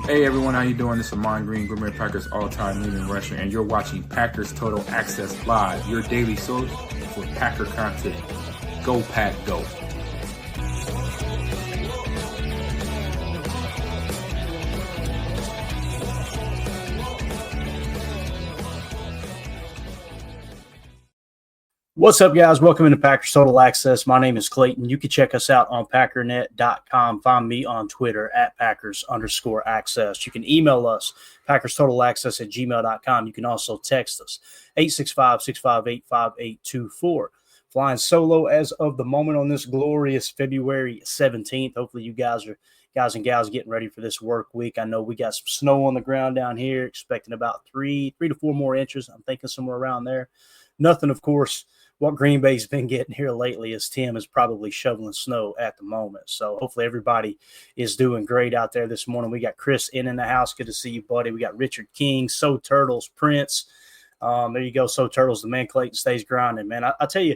Hey everyone, how you doing? This is Amon Green, Green Bay Packers all-time leading rusher, and you're watching Packers Total Access Live, your daily source for Packer content. Go Pack, go! What's up, guys? Welcome into Packers Total Access. My name is Clayton. You can check us out on packernet.com. Find me on Twitter at Packers_access. You can email us, PackersTotalAccess@gmail.com. You can also text us, 865-658-5824. Flying solo as of the moment on this glorious February 17th. Hopefully you guys and gals getting ready for this work week. I know we got some snow on the ground down here, expecting about 3 to 4 more inches. I'm thinking somewhere around there. Nothing, of course, what Green Bay's been getting here lately is Tim is probably shoveling snow at the moment. So hopefully everybody is doing great out there this morning. We got Chris in the house. Good to see you, buddy. We got Richard King, So Turtles, Prince. There you go, So Turtles. The man Clayton stays grinding, man. I tell you,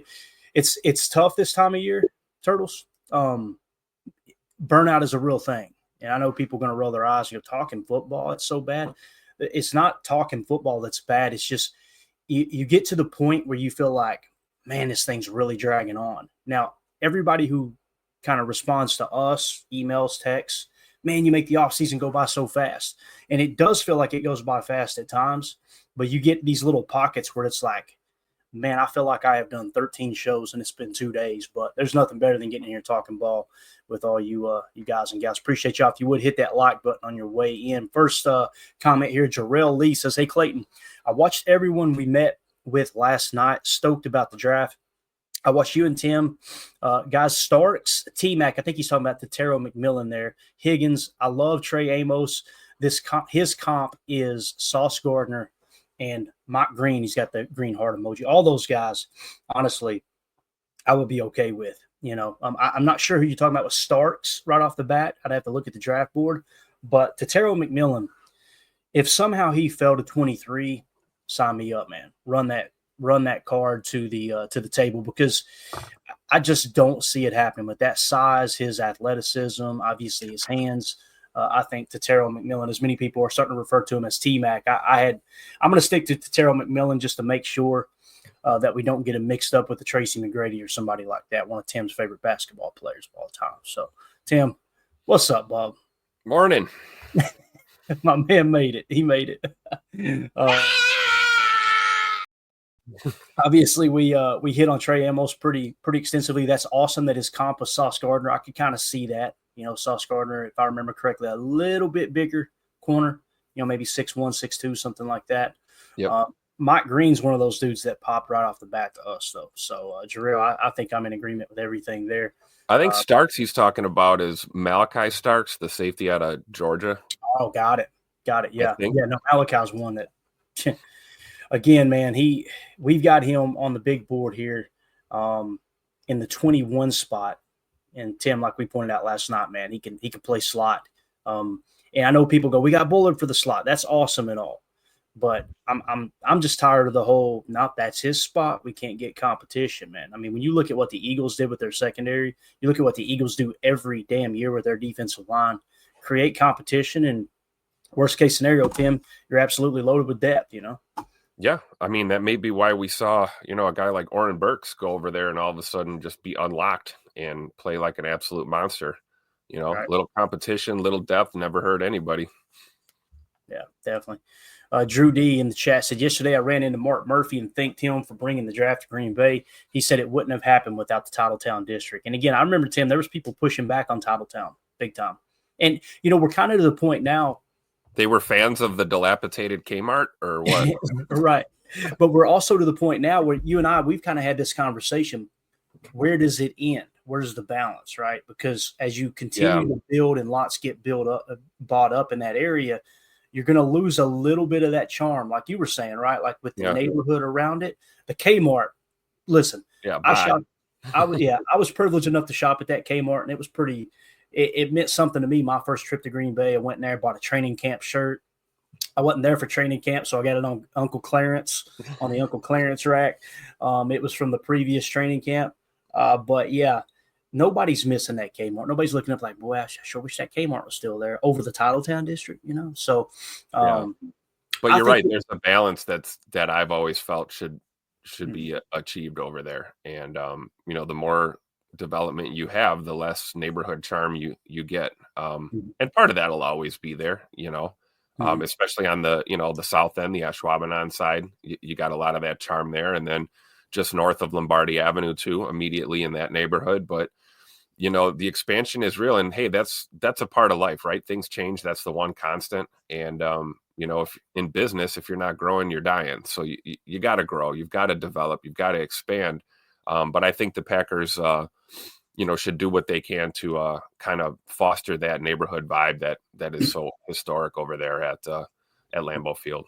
it's tough this time of year, Turtles. Burnout is a real thing. And I know people are going to roll their eyes. You're talking football. It's so bad. It's not talking football that's bad. It's just you get to the point where you feel like, man, this thing's really dragging on. Now, everybody who kind of responds to us, emails, texts, man, you make the offseason go by so fast. And it does feel like it goes by fast at times, but you get these little pockets where it's like, man, I feel like I have done 13 shows and it's been 2 days, but there's nothing better than getting in here talking ball with all you guys and gals. Appreciate y'all. If you would hit that like button on your way in. First comment here, Jarrell Lee says, hey, Clayton, I watched everyone we met with last night, stoked about the draft. I watched you and Tim, guys, Starks, T-Mac, I think he's talking about the Terrell McMillan there, Higgins. I love Trey Amos. His comp is Sauce Gardner and Mike Green. He's got the green heart emoji. All those guys, honestly, I would be okay with. You know, I'm not sure who you're talking about with Starks right off the bat. I'd have to look at the draft board. But to Terrell McMillan, if somehow he fell to 23, sign me up, man. Run that card to the table, because I just don't see it happening with that size, his athleticism, obviously his hands. I think to Terrell McMillan, as many people are starting to refer to him as T-Mac. I'm going to stick to Terrell McMillan just to make sure that we don't get him mixed up with the Tracy McGrady or somebody like that, one of Tim's favorite basketball players of all time. So, Tim, what's up, Bob? Morning. My man made it. He made it. Obviously, we hit on Trey Amos pretty extensively. That's awesome that his comp was Sauce Gardner. I could kind of see that. You know, Sauce Gardner, if I remember correctly, a little bit bigger corner. You know, maybe 6'1", 6'2", something like that. Yep. Mike Green's one of those dudes that popped right off the bat to us, though. So, Jarrell, I think I'm in agreement with everything there. I think Starks he's talking about is Malachi Starks, the safety out of Georgia. Oh, got it. Yeah. Yeah, no, Malachi's one that – again, man, we've got him on the big board here in the 21 spot. And Tim, like we pointed out last night, man, he can play slot. And I know people go, we got Bullard for the slot. That's awesome and all. But I'm just tired of the whole, that's his spot. We can't get competition, man. I mean, when you look at what the Eagles did with their secondary, you look at what the Eagles do every damn year with their defensive line, create competition, and worst case scenario, Tim, you're absolutely loaded with depth, you know? Yeah. I mean, that may be why we saw, a guy like Oren Burks go over there and all of a sudden just be unlocked and play like an absolute monster. Right. Little competition, little depth, never hurt anybody. Yeah, definitely. Drew D in the chat said, yesterday I ran into Mark Murphy and thanked him for bringing the draft to Green Bay. He said it wouldn't have happened without the Titletown district. And again, I remember, Tim, there was people pushing back on Titletown big time. And, we're kind of to the point now. They were fans of the dilapidated Kmart or what? Right. But we're also to the point now where you and I, we've kind of had this conversation. Where does it end? Where's the balance, right? Because as you continue to build and lots get bought up in that area, you're going to lose a little bit of that charm, like you were saying, right? Like with the neighborhood around it. The Kmart, listen, I was privileged enough to shop at that Kmart, and it was pretty – it meant something to me. My first trip to Green Bay, I went in there, bought a training camp shirt. I wasn't there for training camp, so I got it on Uncle Clarence, on the Uncle Clarence rack. It was from the previous training camp. But, yeah, nobody's missing that Kmart. Nobody's looking up like, boy, I sure wish that Kmart was still there over the Titletown district, So, but you're right. There's a balance that I've always felt should be achieved over there. And, the more development you have, the less neighborhood charm you get. And part of that will always be there, especially on the, the south end, the Ashwaubenon side. You got a lot of that charm there. And then just north of Lombardi Avenue too, immediately in that neighborhood. But, the expansion is real. And hey, that's a part of life, right? Things change. That's the one constant. And, if in business, if you're not growing, you're dying. So you got to grow, you've got to develop, you've got to expand. But I think the Packers, should do what they can to kind of foster that neighborhood vibe that is so historic over there at Lambeau Field.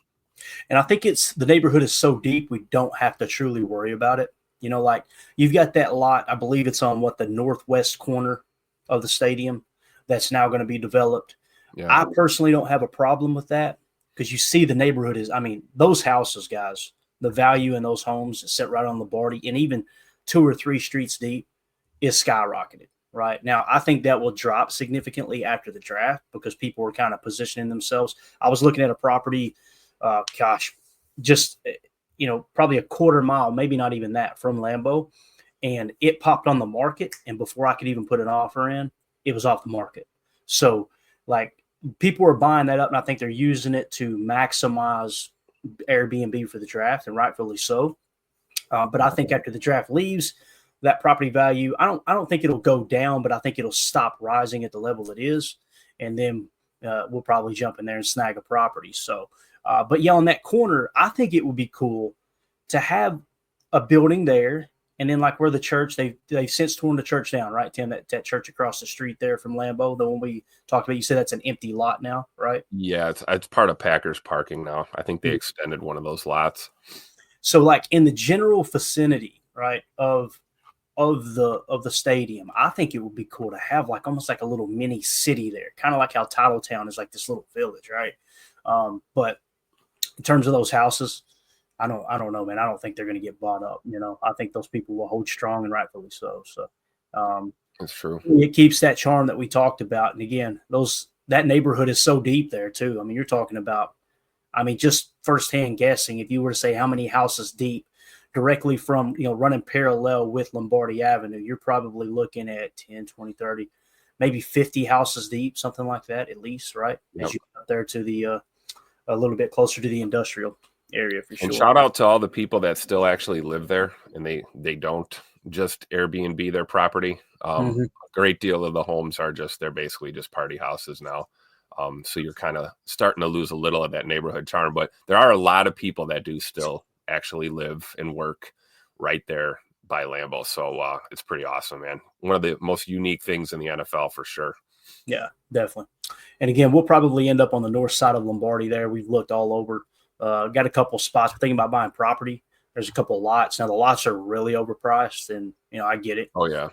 And I think the neighborhood is so deep, we don't have to truly worry about it. Like you've got that lot, I believe it's on the northwest corner of the stadium that's now going to be developed. Yeah. I personally don't have a problem with that because you see the neighborhood those houses, guys, the value in those homes that sit right on Lombardi and even 2 or 3 streets deep is skyrocketed right now. I think that will drop significantly after the draft because people are kind of positioning themselves. I was looking at a property, probably a quarter mile, maybe not even that from Lambeau. And it popped on the market. And before I could even put an offer in, it was off the market. So like people are buying that up and I think they're using it to maximize Airbnb for the draft and rightfully so. But I think after the draft leaves, that property value, I don't think it'll go down, but I think it'll stop rising at the level it is. And then we'll probably jump in there and snag a property. So, but yeah, on that corner, I think it would be cool to have a building there. And then like where the church, they've since torn the church down, right, Tim? That church across the street there from Lambeau, the one we talked about, you said that's an empty lot now, right? Yeah, it's part of Packers parking now. I think they extended one of those lots. So like in the general vicinity, right, of the stadium, I think it would be cool to have like almost like a little mini city there, kind of like how Titletown is like this little village, right? But in terms of those houses, I don't know, man. I don't think they're going to get bought up. I think those people will hold strong and rightfully so. So that's true. It keeps that charm that we talked about. And again, that neighborhood is so deep there too. I mean, you're talking about, just firsthand guessing, if you were to say how many houses deep directly from, running parallel with Lombardi Avenue, you're probably looking at 10, 20, 30, maybe 50 houses deep, something like that at least, right? Yep. As you get up there to the a little bit closer to the industrial area for sure. And shout out to all the people that still actually live there and they don't just Airbnb their property. A great deal of the homes they're basically just party houses now. So you're kind of starting to lose a little of that neighborhood charm, but there are a lot of people that do still actually live and work right there by Lambeau. So it's pretty awesome, man. One of the most unique things in the NFL for sure. Yeah, definitely. And again, we'll probably end up on the north side of Lombardi there. We've looked all over. Got a couple spots. We're thinking about buying property. There's a couple of lots. Now the lots are really overpriced, and I get it. Oh yeah.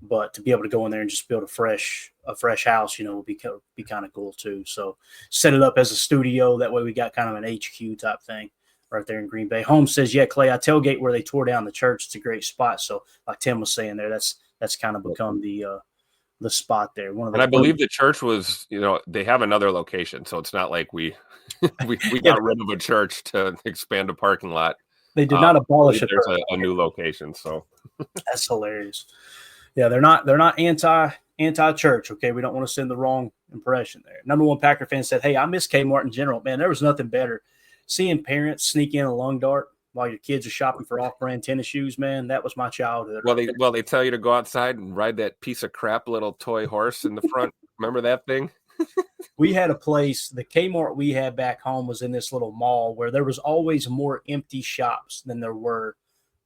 But to be able to go in there and just build a fresh house, would be kind of cool too. So set it up as a studio. That way we got kind of an HQ type thing right there in Green Bay. Holmes says, yeah, Clay, I tailgate where they tore down the church. It's a great spot. So like Tim was saying there, that's kind of become the spot there. I believe the church was, they have another location. So it's not like we got rid of a church to expand a parking lot. They did not abolish it. There's a new location. So that's hilarious. Yeah, they're not anti-church. Okay, we don't want to send the wrong impression there. Number one Packer fan said, "Hey, I miss Kmart in general. Man, there was nothing better. Seeing parents sneak in a lung dart while your kids are shopping for off-brand tennis shoes, man, that was my childhood." Well, they tell you to go outside and ride that piece of crap little toy horse in the front. Remember that thing? We had a place. The Kmart we had back home was in this little mall where there was always more empty shops than there were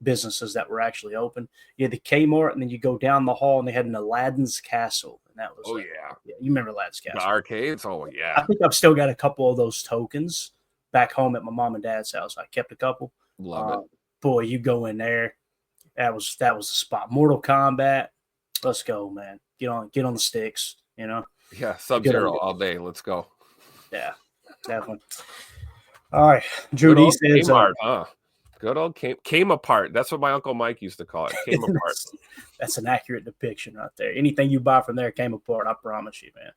businesses that were actually open. You had the Kmart, and then you go down the hall, and they had an Aladdin's Castle, and that was yeah, you remember Aladdin's Castle? The arcades, oh yeah. I think I've still got a couple of those tokens back home at my mom and dad's house. I kept a couple. Love it. Boy, you go in there. That was the spot. Mortal Kombat. Let's go, man. Get on the sticks. Yeah, Sub-Zero all day. Let's go. Yeah, definitely. All right, Drew D says. Kmart, huh? Good old came apart. That's what my Uncle Mike used to call it. Came apart. That's an accurate depiction right there. Anything you buy from there came apart. I promise you, man.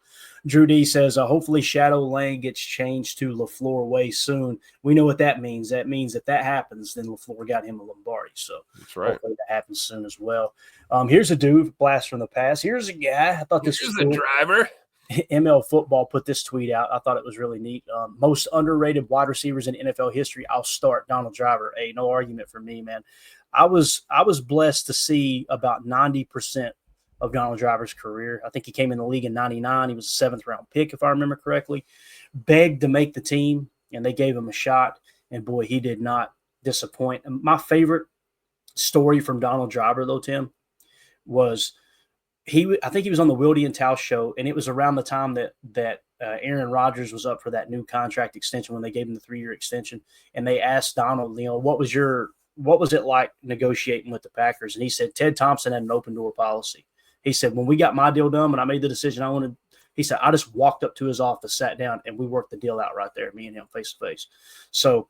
Drew D says, hopefully Shadow Lane gets changed to LaFleur way soon. We know what that means. That means if that happens, then LaFleur got him a Lombardi. So that's right. Hopefully that happens soon as well. Here's a dude, blast from the past. Here's a guy. I thought this was cool. Driver. ML Football put this tweet out. I thought it was really neat. Most underrated wide receivers in NFL history. I'll start Donald Driver. Hey, no argument for me, man. I was blessed to see about 90% of Donald Driver's career. I think he came in the league in 99. He was a 7th round pick, if I remember correctly. Begged to make the team, and they gave him a shot. And boy, he did not disappoint. And my favorite story from Donald Driver, though, Tim, was I think he was on the Wildy and Tausch show, and it was around the time that Aaron Rodgers was up for that new contract extension when they gave him the 3-year extension. And they asked Donald, what was it like negotiating with the Packers? And he said, Ted Thompson had an open door policy. He said, when we got my deal done, when I made the decision I wanted, he said, I just walked up to his office, sat down, and we worked the deal out right there, me and him face to face. So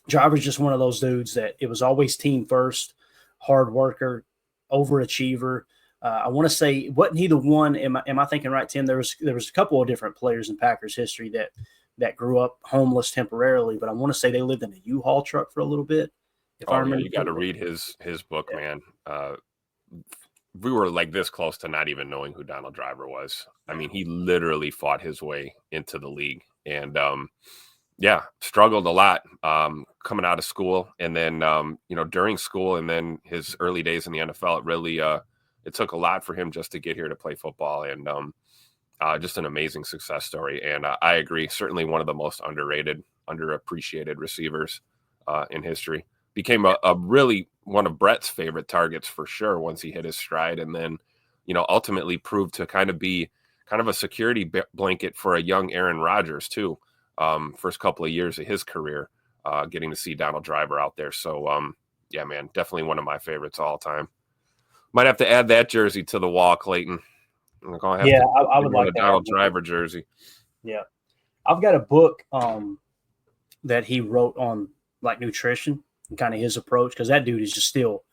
Driver's just one of those dudes that it was always team first, hard worker, overachiever. I want to say, wasn't he the one? Am I thinking right, Tim? There was a couple of different players in Packers history that grew up homeless temporarily, but I want to say they lived in a U-Haul truck for a little bit. If I remember, you got to read his book, man. We were like this close to not even knowing who Donald Driver was. I mean, he literally fought his way into the league, and struggled a lot coming out of school, and then during school, and then his early days in the NFL. It really it took a lot for him just to get here to play football, and just an amazing success story. And I agree, certainly one of the most underrated, underappreciated receivers in history. Became a really one of Brett's favorite targets for sure once he hit his stride, and then ultimately proved to kind of be a security blanket for a young Aaron Rodgers too. First couple of years of his career, getting to see Donald Driver out there. So man, definitely one of my favorites all time. Might have to add that jersey to the wall, Clayton. I would like a Donald Driver jersey. Yeah, I've got a book that he wrote on like nutrition and kind of his approach, because that dude is just still,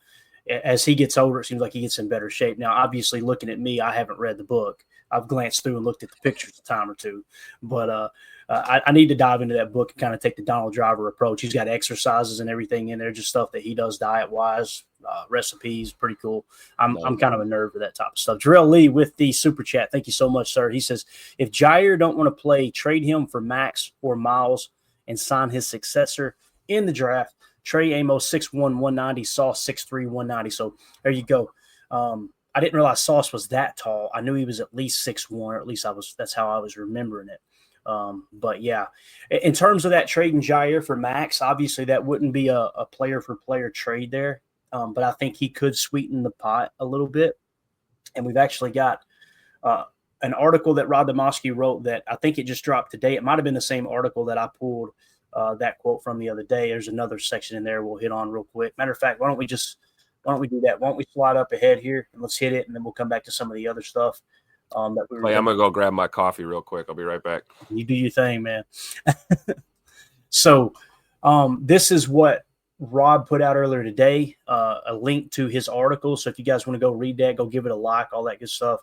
as he gets older, it seems like he gets in better shape. Now, obviously, looking at me, I haven't read the book. I've glanced through and looked at the pictures a time or two, but I need to dive into that book and kind of take the Donald Driver approach. He's got exercises and everything in there, just stuff that he does diet-wise, recipes, pretty cool. I'm kind of a nerd for that type of stuff. Jarrell Lee with the super chat. Thank you so much, sir. He says, if Jair don't want to play, trade him for Max or Miles and sign his successor in the draft. Trey Amos, 6'1", 190, Sauce, 6'3", 190. So there you go. I didn't realize Sauce was that tall. I knew he was at least 6'1", or at least that's how I was remembering it. But yeah, in terms of that trading Jair for Max, obviously that wouldn't be a player for player trade there. But I think he could sweeten the pot a little bit. And we've actually got an article that Rod Demoski wrote that I think it just dropped today. It might have been the same article that I pulled that quote from the other day. There's another section in there we'll hit on real quick. Matter of fact, why don't we do that? Why don't we slide up ahead here and let's hit it, and then we'll come back to some of the other stuff. I'm going to go grab my coffee real quick. I'll be right back. You do your thing, man. So this is what Rob put out earlier today, a link to his article. So if you guys want to go read that, go give it a like, all that good stuff.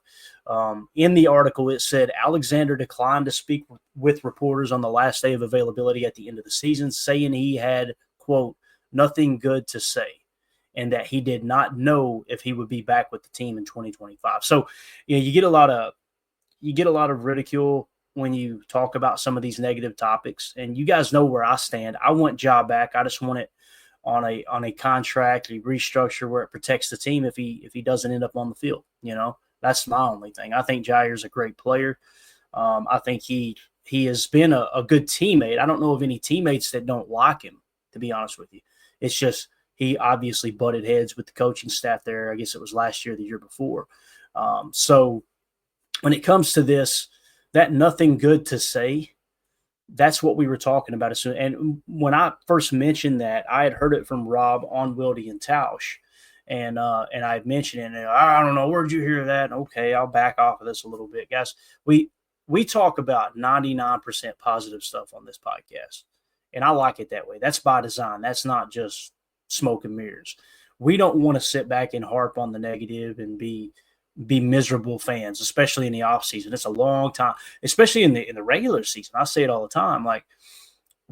In the article, it said Alexander declined to speak with reporters on the last day of availability at the end of the season, saying he had, quote, nothing good to say, and that he did not know if he would be back with the team in 2025. So, you get a lot of ridicule when you talk about some of these negative topics, and you guys know where I stand. I want Ja back. I just want it on a contract, a restructure where it protects the team if he doesn't end up on the field. That's my only thing. I think Jair's a great player. I think he has been a good teammate. I don't know of any teammates that don't like him, to be honest with you. It's just he obviously butted heads with the coaching staff there. I guess it was last year, the year before. So when it comes to this, that nothing good to say, that's what we were talking about. And when I first mentioned that, I had heard it from Rob on Wildy and Tausch. And I had mentioned it, and I don't know, where'd you hear that? Okay, I'll back off of this a little bit. Guys, we talk about 99% positive stuff on this podcast, and I like it that way. That's by design. That's not just smoke and mirrors. We don't want to sit back and harp on the negative and be miserable fans, especially in the off season. It's a long time, especially in the regular season. I say it all the time. Like,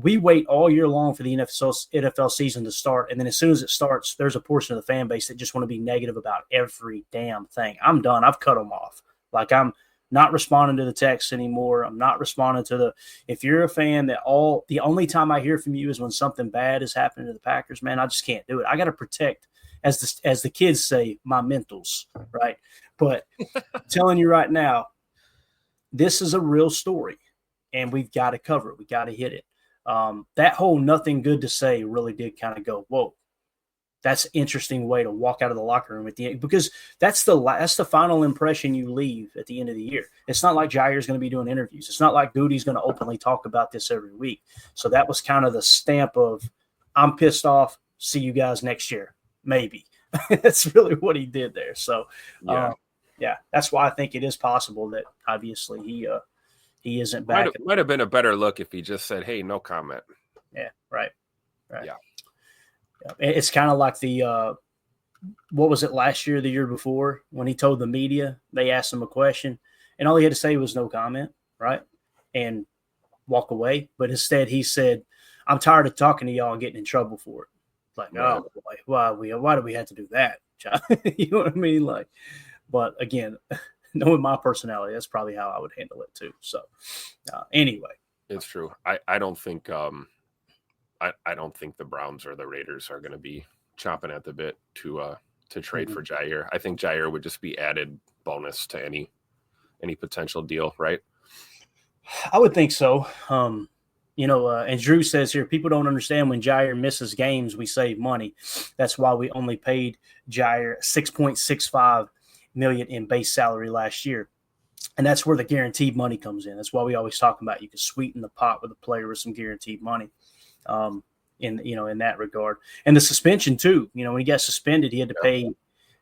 we wait all year long for the NFL season to start, and then as soon as it starts, there's a portion of the fan base that just want to be negative about every damn thing. I'm done. I've cut them off. Like, I'm not responding to the texts anymore. I'm not responding to if you're a fan that the only time I hear from you is when something bad is happening to the Packers, man, I just can't do it. I got to protect, as the kids say, my mentals, right? But I'm telling you right now, this is a real story, and we've got to cover it. We got to hit it. That whole nothing good to say really did kind of go, whoa, that's an interesting way to walk out of the locker room at the end, because that's the final impression you leave at the end of the year. It's not like Jair's going to be doing interviews. It's not like Goody's going to openly talk about this every week. So that was kind of the stamp of, I'm pissed off. See you guys next year. Maybe. That's really what he did there. So, that's why I think it is possible that obviously he isn't back. Might have been a better look if he just said, hey, no comment. Yeah, right. Yeah. It's kind of like what was it last year, the year before, when he told the media, they asked him a question, and all he had to say was no comment, right? And walk away. But instead he said, I'm tired of talking to y'all and getting in trouble for it. Like, oh, boy, why do we have to do that? You know what I mean? Like, but again, knowing my personality, that's probably how I would handle it too. So anyway. It's true. I don't think I don't think the Browns or the Raiders are going to be chomping at the bit to trade for Jair. I think Jair would just be added bonus to any potential deal, right? I would think so. And Drew says here, people don't understand when Jair misses games, we save money. That's why we only paid Jair $6.65 million in base salary last year. And that's where the guaranteed money comes in. That's why we always talk about you can sweeten the pot with a player with some guaranteed money. In that regard, and the suspension too. When he got suspended, he had to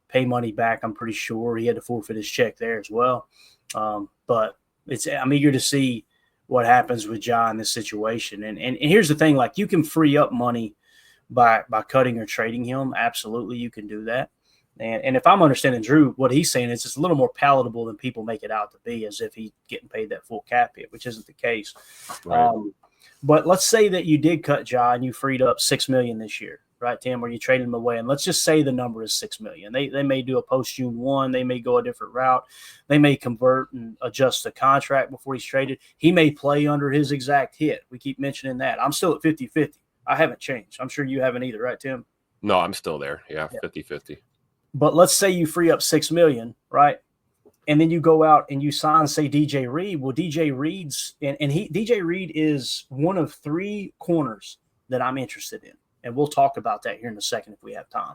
pay money back. I'm pretty sure he had to forfeit his check there as well. But I'm eager to see what happens with Ja in this situation. And here's the thing: like, you can free up money by cutting or trading him. Absolutely, you can do that. And if I'm understanding Drew, what he's saying is it's a little more palatable than people make it out to be, as if he's getting paid that full cap hit, which isn't the case. Right. But let's say that you did cut Ja and you freed up $6 million this year, right, Tim, where you traded him away. And let's just say the number is $6 million. They may do a post-June 1. They may go a different route. They may convert and adjust the contract before he's traded. He may play under his exact hit. We keep mentioning that. I'm still at 50-50. I haven't changed. I'm sure you haven't either, right, Tim? No, I'm still there. Yeah. 50-50. But let's say you free up $6 million, right? And then you go out and you sign, say, DJ Reed. Well, DJ Reed is one of 3 corners that I'm interested in. And we'll talk about that here in a second if we have time.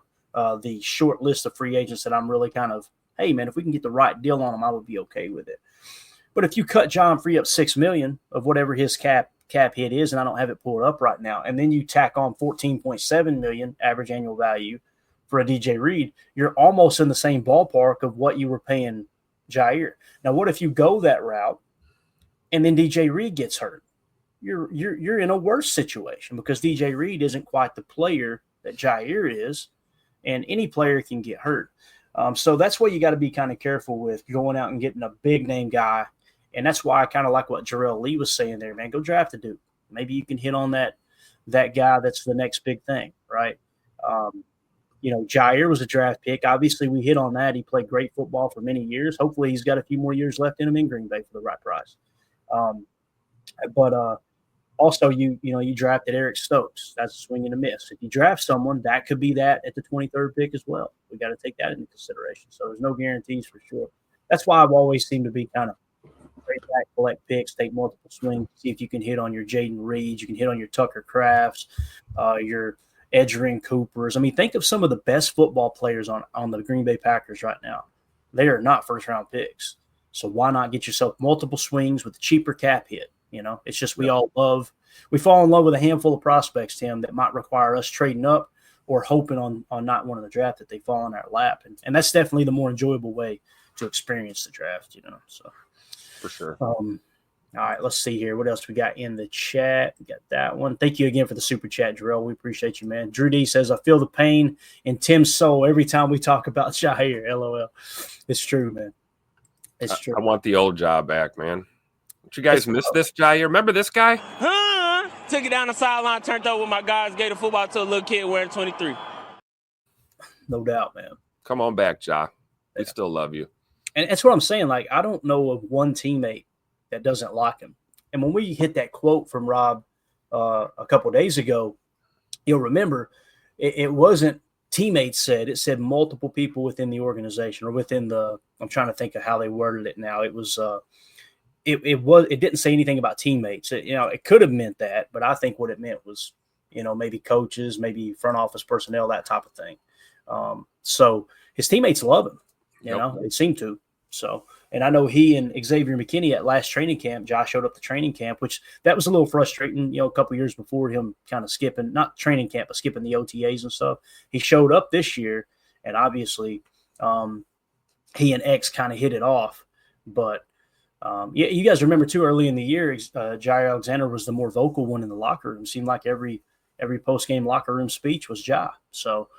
The short list of free agents that I'm really kind of, hey, man, if we can get the right deal on them, I would be okay with it. But if you cut John, free up $6 million of whatever his cap hit is, and I don't have it pulled up right now, and then you tack on $14.7 million average annual value for a DJ Reed, you're almost in the same ballpark of what you were paying Jair. Now, what if you go that route and then DJ Reed gets hurt? You're in a worse situation, because DJ Reed isn't quite the player that Jair is, and any player can get hurt. So that's why you got to be kind of careful with going out and getting a big name guy. And that's why I kind of like what Jarrell Lee was saying there, man. Go draft a dude. Maybe you can hit on that guy that's the next big thing, right? Jair was a draft pick. Obviously, we hit on that. He played great football for many years. Hopefully, he's got a few more years left in him in Green Bay for the right price. But also, you drafted Eric Stokes. That's a swing and a miss. If you draft someone, that could be that at the 23rd pick as well. We got to take that into consideration. So there's no guarantees for sure. That's why I've always seemed to be kind of trade back, collect picks, take multiple swings, see if you can hit on your Jaden Reeds, you can hit on your Tucker Crafts, your Edgerrin Coopers. I mean, think of some of the best football players on the Green Bay Packers right now. They are not first-round picks. So why not get yourself multiple swings with a cheaper cap hit? It's just we fall in love with a handful of prospects, Tim, that might require us trading up or hoping on not winning the draft that they fall in our lap. And that's definitely the more enjoyable way to experience the draft, So for sure. All right, let's see here. What else we got in the chat? We got that one. Thank you again for the super chat, Jarrell. We appreciate you, man. Drew D says, I feel the pain in Tim's soul every time we talk about Jair. LOL. It's true, man. It's true. I want the old job back, man. Don't you guys miss this Jair? Remember this guy? Took it down the sideline, turned over with my guys, gave the football to a little kid wearing 23. No doubt, man. Come on back, Ja. We still love you. And that's what I'm saying. Like, I don't know of one teammate that doesn't like him. And when we hit that quote from Rob a couple of days ago, you'll remember it wasn't teammates said. It said multiple people within the organization or within the – I'm trying to think of how they worded it now. It was it didn't say anything about teammates. It could have meant that, but I think what it meant was, maybe coaches, maybe front office personnel, that type of thing. So his teammates love him. They seem to. So, and I know he and Xavier McKinney at last training camp, Josh showed up to training camp, which that was a little frustrating, a couple years before him kind of skipping, not training camp, but skipping the OTAs and stuff. He showed up this year, and obviously he and X kind of hit it off. But, you guys remember too, early in the year, Jair Alexander was the more vocal one in the locker room. Seemed like every post-game locker room speech was Ja. So,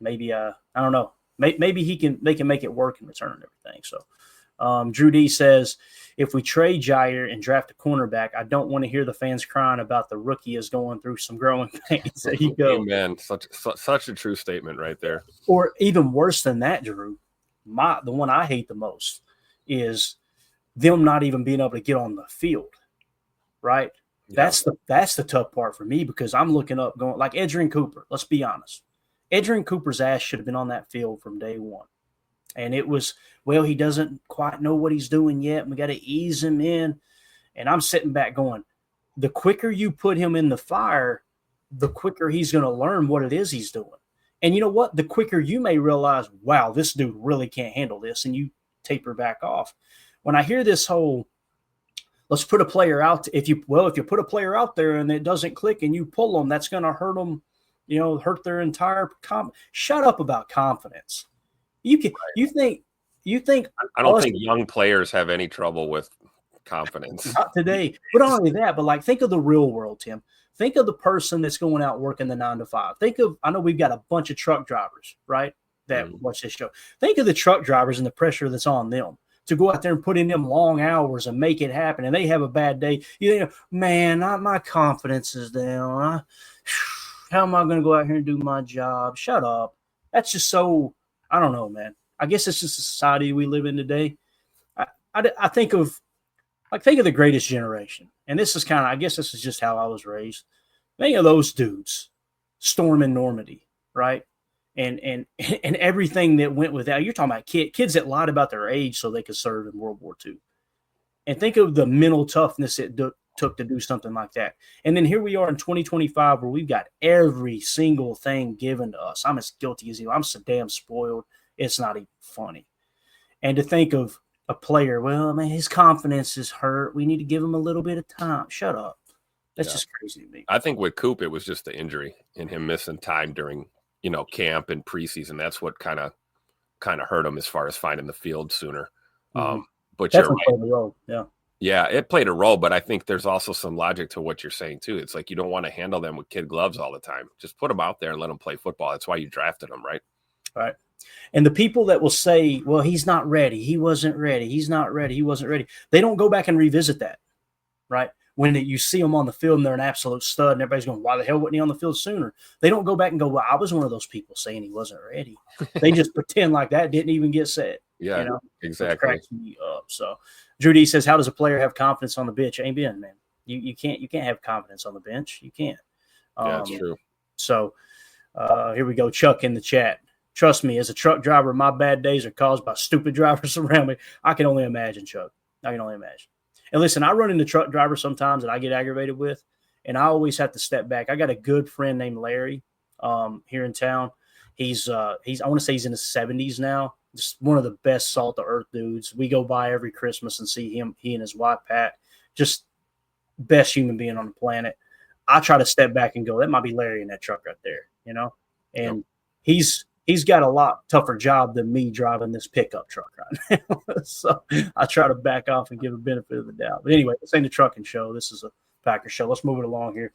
maybe, I don't know. Maybe they can make it work in return and everything. So Drew D says, if we trade Jair and draft a cornerback, I don't want to hear the fans crying about the rookie is going through some growing pains. There you go. Amen. Such a true statement right there. Or even worse than that, Drew, the one I hate the most is them not even being able to get on the field, right? Yeah. That's the tough part for me, because I'm looking up going like Edgerrin Cooper. Let's be honest. Edgerrin Cooper's ass should have been on that field from day one. And it was, he doesn't quite know what he's doing yet. And we got to ease him in. And I'm sitting back going, the quicker you put him in the fire, the quicker he's going to learn what it is he's doing. And you know what? The quicker you may realize, wow, this dude really can't handle this, and you taper back off. When I hear this whole, let's put a player out, if you put a player out there and it doesn't click and you pull them, that's going to hurt them. Hurt their entire shut up about confidence. You think I don't think young players have any trouble with confidence. Not today. But not only that, but like think of the real world, Tim. Think of the person that's going out working the 9 to 5. I know we've got a bunch of truck drivers, right? That watch this show. Think of the truck drivers and the pressure that's on them to go out there and put in them long hours and make it happen. And they have a bad day. You think, man, my confidence is down. How am I going to go out here and do my job? Shut up. That's just so, I don't know, man. I guess it's just the society we live in today. I think of the greatest generation. And this is I guess this is just how I was raised. Think of those dudes storming Normandy, right? And everything that went with that. You're talking about kids that lied about their age so they could serve in World War II. And think of the mental toughness it took to do something like that. And then here we are in 2025 where we've got every single thing given to us. I'm as guilty as you. I'm so damn spoiled. It's not even funny. And to think of a player, his confidence is hurt. We need to give him a little bit of time. Shut up. That's just crazy to me. I think with Coop, it was just the injury and him missing time during, camp and preseason. That's what kind of hurt him as far as finding the field sooner. Mm-hmm. But that's you're right. The role. Yeah. Yeah, it played a role, but I think there's also some logic to what you're saying, too. It's like you don't want to handle them with kid gloves all the time. Just put them out there and let them play football. That's why you drafted them, right? Right. And the people that will say, well, he's not ready. He wasn't ready. He's not ready. He wasn't ready. They don't go back and revisit that, right? When you see them on the field and they're an absolute stud and everybody's going, why the hell wasn't he on the field sooner? They don't go back and go, well, I was one of those people saying he wasn't ready. They just pretend like that didn't even get said. Yeah, exactly. Which cracks me up. So Drew D says, how does a player have confidence on the bench? Amen, man. You can't have confidence on the bench. You can't. That's true. So here we go. Chuck in the chat. Trust me, as a truck driver, my bad days are caused by stupid drivers around me. I can only imagine, Chuck. I can only imagine. And listen, I run into truck drivers sometimes that I get aggravated with, and I always have to step back. I got a good friend named Larry here in town. He's I want to say he's in his 70s now. Just one of the best salt of earth dudes. We go by every Christmas and see him, he and his wife, Pat, just best human being on the planet. I try to step back and go, that might be Larry in that truck right there, And he's he's got a lot tougher job than me driving this pickup truck right now. So I try to back off and give a benefit of the doubt. But anyway, this ain't a trucking show. This is a Packers show. Let's move it along here.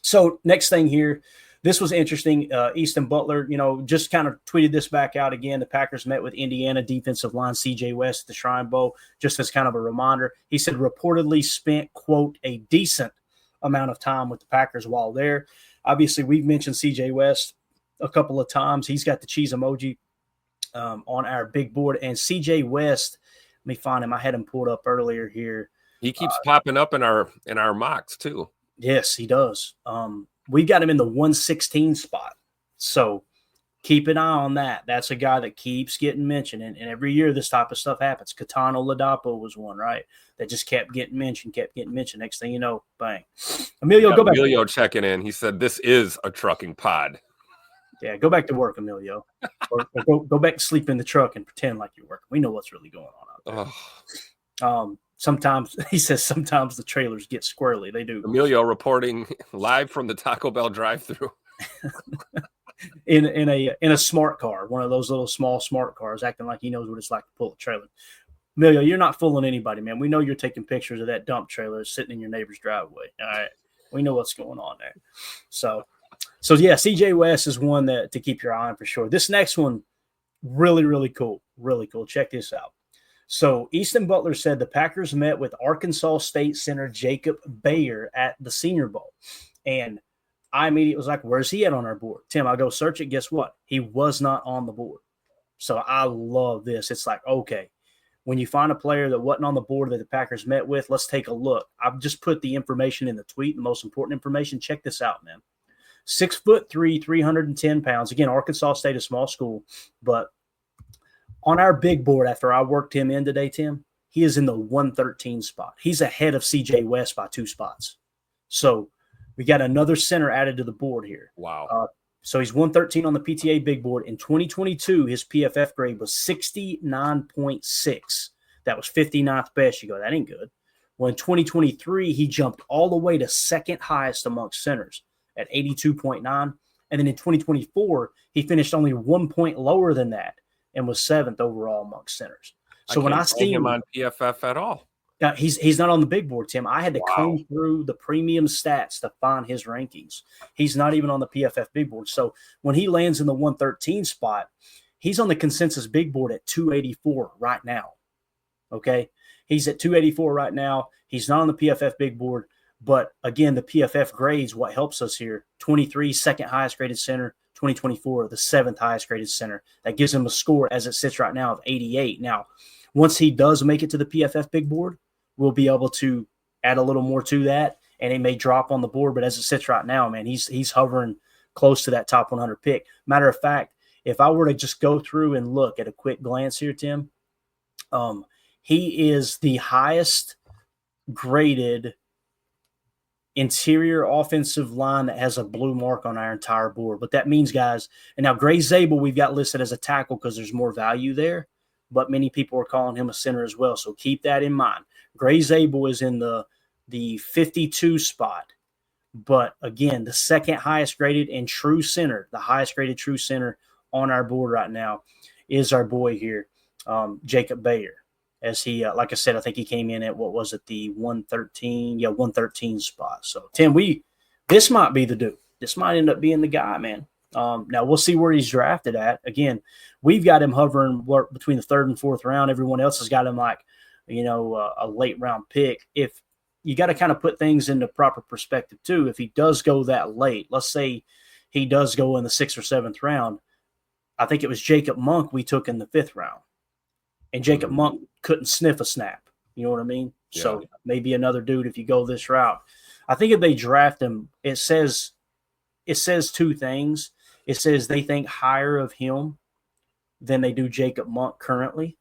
So next thing here, this was interesting. Easton Butler, just kind of tweeted this back out again. The Packers met with Indiana defensive line CJ West at the Shrine Bowl, just as kind of a reminder. He said reportedly spent, quote, a decent amount of time with the Packers while there. Obviously, we've mentioned CJ West a couple of times. He's got the cheese emoji on our big board. And CJ West, let me find him. I had him pulled up earlier here. He keeps popping up in our mocks too. Yes, he does. We got him in the 116 spot. So keep an eye on that. That's a guy that keeps getting mentioned. And every year this type of stuff happens. Katano Ladapo was one, right? That just kept getting mentioned. Next thing you know, bang. Emilio, go back. Emilio checking in. He said, this is a trucking pod. Yeah, go back to work, Emilio. or go back to sleep in the truck and pretend like you're working. We know what's really going on out there. Sometimes, he says, sometimes the trailers get squirrely. They do. Emilio reporting live from the Taco Bell drive-thru. in a smart car, one of those little small smart cars, acting like he knows what it's like to pull a trailer. Emilio, you're not fooling anybody, man. We know you're taking pictures of that dump trailer sitting in your neighbor's driveway. All right. We know what's going on there. So yeah, CJ West is one that to keep your eye on for sure. This next one, really, really cool. Really cool. Check this out. So Easton Butler said the Packers met with Arkansas State center Jacob Bayer at the Senior Bowl. And I immediately was like, where's he at on our board? Tim, I go search it. Guess what? He was not on the board. So I love this. It's like, okay, when you find a player that wasn't on the board that the Packers met with, let's take a look. I've just put the information in the tweet, the most important information. Check this out, man. 6'3", 310 pounds. Again, Arkansas State, a small school, but on our big board, after I worked him in today, Tim, he is in the 113 spot. He's ahead of CJ West by 2 spots. So we got another center added to the board here. Wow. So he's 113 on the PTA big board. In 2022, his PFF grade was 69.6. That was 59th best. You go, that ain't good. Well, in 2023, he jumped all the way to second highest amongst centers at 82.9. And then in 2024, he finished only 1 point lower than that and was 7th overall amongst centers. So when I see him on PFF at all, he's not on the big board, Tim. I had to comb through the premium stats to find his rankings. He's not even on the PFF big board. So when he lands in the 113 spot, he's on the consensus big board at 284 right now. Okay, he's at 284 right now. He's not on the PFF big board. But again, the PFF grades, what helps us here, 23, second highest graded center, 2024, the 7th highest graded center. That gives him a score as it sits right now of 88. Now, once he does make it to the PFF big board, we'll be able to add a little more to that, and it may drop on the board. But as it sits right now, man, he's hovering close to that top 100 pick. Matter of fact, if I were to just go through and look at a quick glance here, Tim, he is the highest graded interior offensive line that has a blue mark on our entire board. But that means, guys, and now Gray Zabel we've got listed as a tackle because there's more value there, but many people are calling him a center as well. So keep that in mind. Gray Zabel is in the 52 spot. But again, the second highest graded and true center, the highest graded true center on our board right now is our boy here, Jacob Bayer. As he, like I said, I think he came in at, what was it, the 113? Yeah, 113 spot. So, Tim, this might be the dude. This might end up being the guy, man. Now, we'll see where he's drafted at. Again, we've got him hovering between the 3rd and 4th round. Everyone else has got him like, a late round pick. If you got to kind of put things into proper perspective, too. If he does go that late, let's say he does go in the 6th or 7th round, I think it was Jacob Monk we took in the 5th round. And Jacob Monk couldn't sniff a snap. You know what I mean? Yeah. So maybe another dude if you go this route. I think if they draft him, it says 2 things. It says they think higher of him than they do Jacob Monk currently.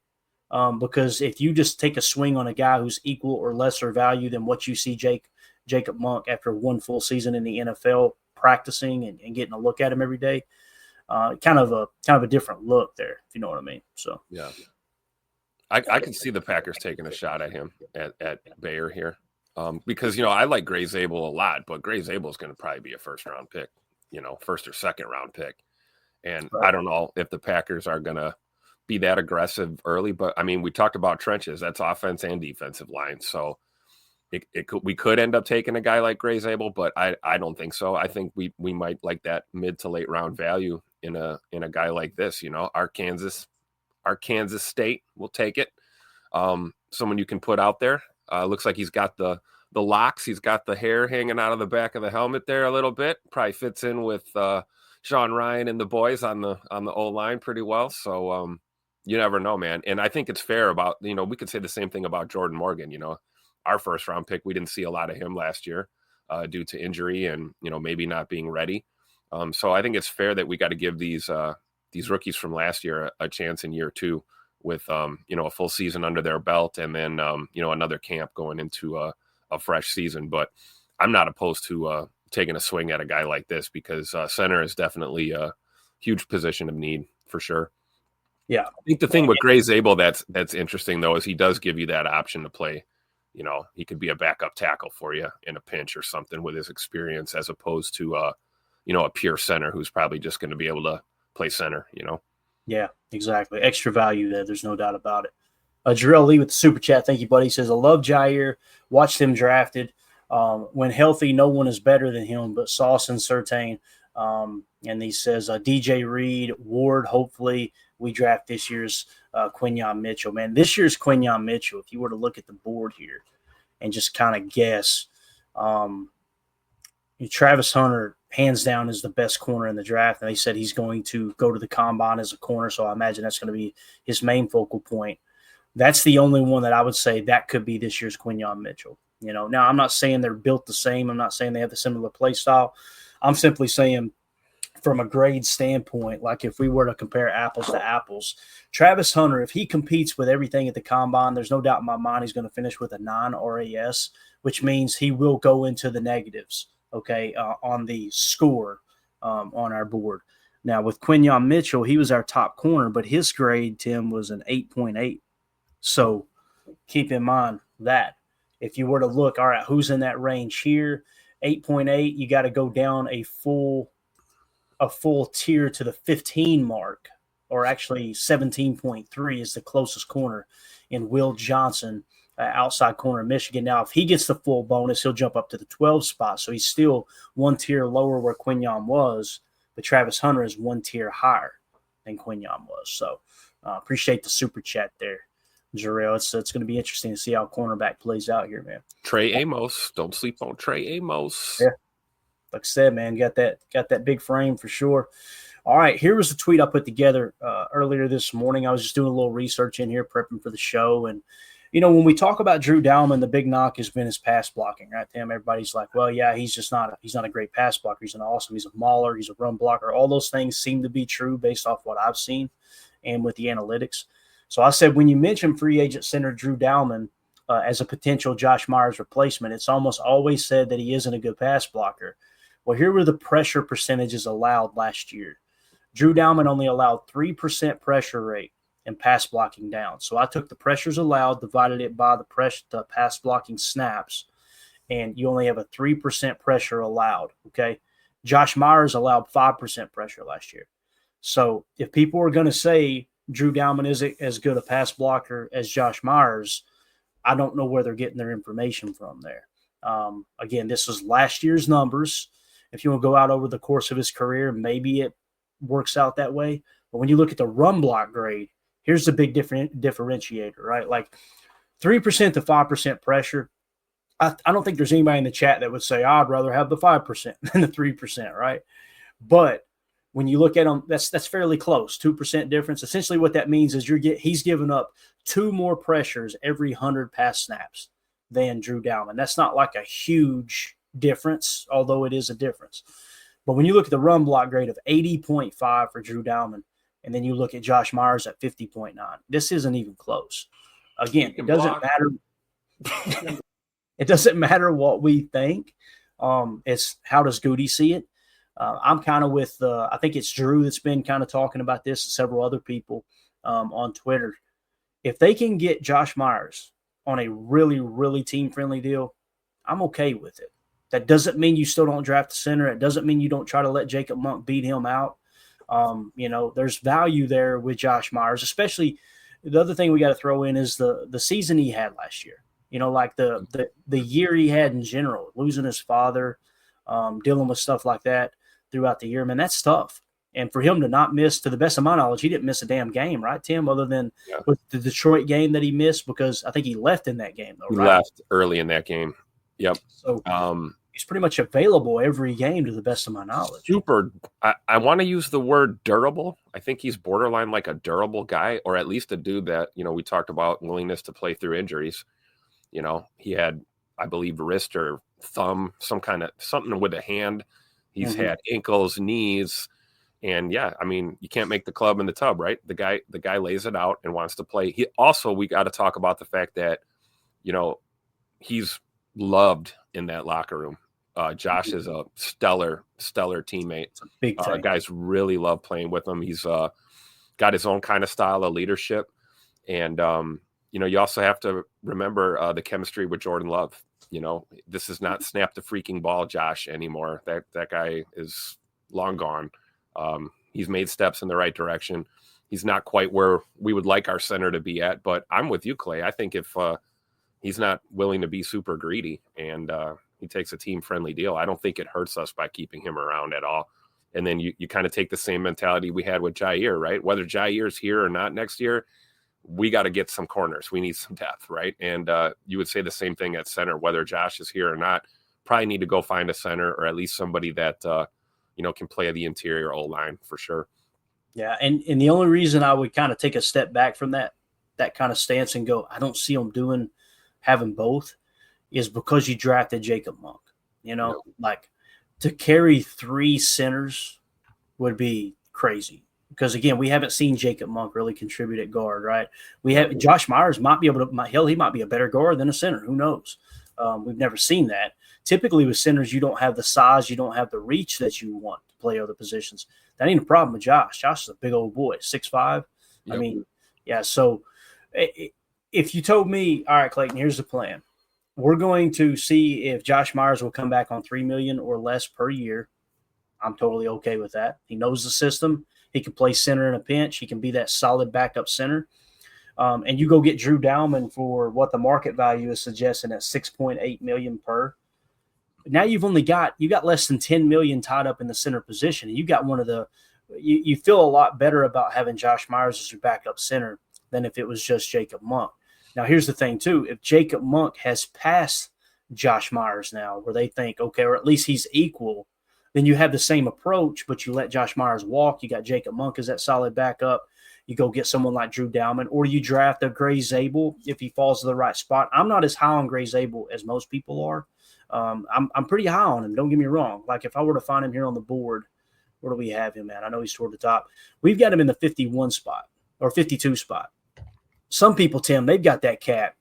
Because if you just take a swing on a guy who's equal or lesser value than what you see Jacob Monk after 1 full season in the NFL practicing and getting a look at him every day, kind of a different look there, if you know what I mean. So yeah. I can see the Packers taking a shot at him at Bayer here because, I like Gray Zabel a lot, but Gray Zabel is going to probably be a 1st round pick, 1st or 2nd round pick. And I don't know if the Packers are going to be that aggressive early, but I mean, we talked about trenches. That's offense and defensive line. So we could end up taking a guy like Grey Zabel, but I don't think so. I think we might like that mid to late round value in a guy like this. Our Kansas State will take it. Someone you can put out there. Looks like he's got the locks. He's got the hair hanging out of the back of the helmet there a little bit. Probably fits in with Sean Ryan and the boys on the O-line pretty well. So you never know, man. And I think it's fair about, we could say the same thing about Jordan Morgan. Our first round pick, we didn't see a lot of him last year due to injury and, maybe not being ready. So I think it's fair that we got to give these rookies from last year a chance in year 2 with, a full season under their belt and then, another camp going into a fresh season. But I'm not opposed to taking a swing at a guy like this because center is definitely a huge position of need for sure. Yeah. I think the thing with Grey Zabel that's interesting, though, is he does give you that option to play. He could be a backup tackle for you in a pinch or something with his experience as opposed to, a pure center who's probably just going to be able to play center, Yeah, exactly. Extra value there. There's no doubt about it. Jarrell Lee with the super chat. Thank you, buddy. He says, I love Jair. Watched him drafted. When healthy, no one is better than him, but Sauce and Surtain. And he says, DJ Reed, Ward, hopefully we draft this year's Quinyon Mitchell. Man, this year's Quinyon Mitchell, if you were to look at the board here and just kind of guess, Travis Hunter, hands down, is the best corner in the draft. And they said he's going to go to the combine as a corner, so I imagine that's going to be his main focal point. That's the only one that I would say that could be this year's Quinyon Mitchell. Now I'm not saying they're built the same. I'm not saying they have the similar play style. I'm simply saying from a grade standpoint, like if we were to compare apples to apples, Travis Hunter, if he competes with everything at the combine, there's no doubt in my mind he's going to finish with a 9 RAS, which means he will go into the negatives, on the score on our board. Now, with Quinyon Mitchell, he was our top corner, but his grade, Tim, was an 8.8. So keep in mind that. If you were to look, all right, who's in that range here? 8.8, you got to go down a full tier to the 15 mark, or actually 17.3 is the closest corner in Will Johnson, outside corner of Michigan. Now, if he gets the full bonus, he'll jump up to the 12 spot. So he's still one tier lower where Quinyon was, but Travis Hunter is one tier higher than Quinyon was. So appreciate the super chat there, Jarrell. It's going to be interesting to see how cornerback plays out here, man. Trey Amos. Don't sleep on Trey Amos. Yeah. Like I said, man, got that big frame for sure. All right, here was the tweet I put together earlier this morning. I was just doing a little research in here, prepping for the show. And, when we talk about Drew Dalman, the big knock has been his pass blocking, right, Tim? Everybody's like, well, yeah, he's not a great pass blocker. He's he's a mauler, he's a run blocker. All those things seem to be true based off what I've seen and with the analytics. So I said, when you mention free agent center Drew Dalman as a potential Josh Myers replacement, it's almost always said that he isn't a good pass blocker. Well, here were the pressure percentages allowed last year. Drew Dalman only allowed 3% pressure rate in pass blocking down. So I took the pressures allowed, divided it by the pass blocking snaps, and you only have a 3% pressure allowed, okay? Josh Myers allowed 5% pressure last year. So if people are going to say Drew Dalman isn't as good a pass blocker as Josh Myers, I don't know where they're getting their information from there. Again, this was last year's numbers. If you want to go out over the course of his career, maybe it works out that way. But when you look at the run block grade, here's the big differentiator, right? Like 3% to 5% pressure. I don't think there's anybody in the chat that would say, I'd rather have the 5% than the 3%, right? But when you look at them, that's fairly close, 2% difference. Essentially what that means is he's given up 2 more pressures every 100 pass snaps than Drew Dalman. That's not like a huge difference, although it is a difference. But when you look at the run block grade of 80.5 for Drew Dalman, and then you look at Josh Myers at 50.9, this isn't even close. Again, it doesn't matter. It doesn't matter what we think. It's how does Goody see it? I'm kind of with, I think it's Drew that's been kind of talking about this, and several other people on Twitter. If they can get Josh Myers on a really, really team-friendly deal, I'm okay with it. That doesn't mean you still don't draft a center. It doesn't mean you don't try to let Jacob Monk beat him out. There's value there with Josh Myers, especially the other thing we got to throw in is the season he had last year. Like the year he had in general, losing his father, dealing with stuff like that throughout the year, man, that's tough. And for him to not miss, to the best of my knowledge, he didn't miss a damn game, right, Tim? Other than with the Detroit game that he missed, because I think he left in that game, though. Right? He left early in that game. Yep. So he's pretty much available every game, to the best of my knowledge. Super. I want to use the word durable. I think he's borderline like a durable guy, or at least a dude that we talked about willingness to play through injuries. He had, I believe, wrist or thumb, something with a hand. He's had ankles, knees. And you can't make the club in the tub, right? The guy lays it out and wants to play. We got to talk about the fact that, he's loved in that locker room. Josh is a stellar teammate. Big time. Guys really love playing with him. He's got his own kind of style of leadership. And, you also have to remember the chemistry with Jordan Love. This is not snap the freaking ball Josh anymore. That guy is long gone. He's made steps in the right direction. He's not quite where we would like our center to be at, but I'm with you, Clay. I think if he's not willing to be super greedy and he takes a team-friendly deal, I don't think it hurts us by keeping him around at all. And then you kind of take the same mentality we had with Jair, right? Whether Jair's here or not next year, we got to get some corners. We need some depth, right? And you would say the same thing at center, whether Josh is here or not. Probably need to go find a center or at least somebody that can play the interior O-line for sure. Yeah, and the only reason I would kind of take a step back from that kind of stance and go, I don't see them having both, is because you drafted Jacob Monk. Like to carry 3 centers would be crazy. Because again, we haven't seen Jacob Monk really contribute at guard, right? We have Josh Myers might be able to. He might be a better guard than a center. Who knows? We've never seen that. Typically with centers, you don't have the size, you don't have the reach that you want to play other positions. That ain't a problem with Josh. Josh is a big old boy, 6'5". Yep. So if you told me, all right, Clayton, here's the plan. We're going to see if Josh Myers will come back on $3 million or less per year. I'm totally okay with that. He knows the system. He can play center in a pinch. He can be that solid backup center. And you go get Drew Dalman for what the market value is suggesting at $6.8 million per. Now you got less than $10 million tied up in the center position. And you got one of the you feel a lot better about having Josh Myers as your backup center than if it was just Jacob Monk. Now here's the thing too: if Jacob Monk has passed Josh Myers now, where they think okay, or at least he's equal, then you have the same approach, but you let Josh Myers walk. You got Jacob Monk as that solid backup. You go get someone like Drew Dalman, or you draft a Gray Zabel if he falls to the right spot. I'm not as high on Gray Zabel as most people are. I'm pretty high on him. Don't get me wrong. Like if I were to find him here on the board, where do we have him at? I know he's toward the top. We've got him in the 51 spot or 52 spot. Some people, Tim, they've got that cat.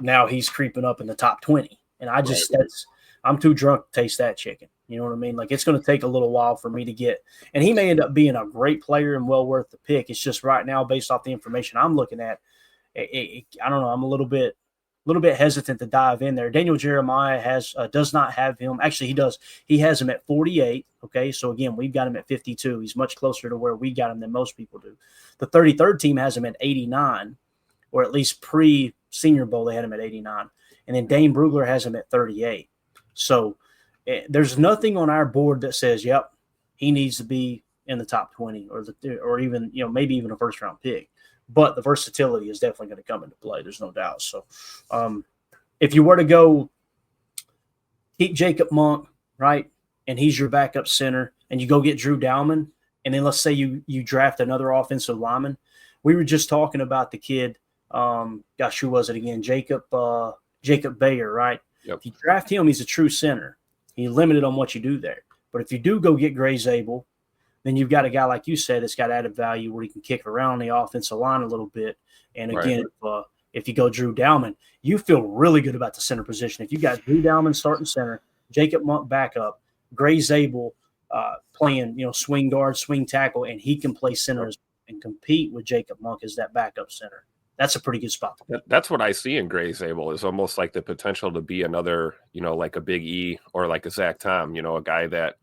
Now he's creeping up in the top 20. And I'm too drunk to taste that chicken. You know what I mean? Like it's going to take a little while for me to get, and he may end up being a great player and well worth the pick. It's just right now, based off the information I'm looking at, I don't know. I'm a little bit hesitant to dive in there. Daniel Jeremiah does not have him. Actually, he does. He has him at 48. Okay. So again, we've got him at 52. He's much closer to where we got him than most people do. The 33rd team has him at 89, or at least pre-Senior Bowl, they had him at 89. And then Dane Brugler has him at 38. So there's nothing on our board that says, yep, he needs to be in the top 20 or even, maybe even a first round pick. But the versatility is definitely going to come into play. There's no doubt. So if you were to go keep Jacob Monk, right, and he's your backup center, and you go get Drew Dalman, and then let's say you draft another offensive lineman. We were just talking about the kid, who was it again? Jacob Bayer, right? Yep. If you draft him, he's a true center. He's limited on what you do there. But if you do go get Gray Zabel, then you've got a guy, like you said, that's got added value where he can kick around the offensive line a little bit. And again, if you go Drew Dalman, you feel really good about the center position. If you got Drew Dalman starting center, Jacob Monk backup, Gray Zabel playing, swing guard, swing tackle, and he can play centers and compete with Jacob Monk as that backup center. That's a pretty good spot. That's what I see in Gray Zabel, is almost like the potential to be another, like a Big E or like a Zach Tom, a guy that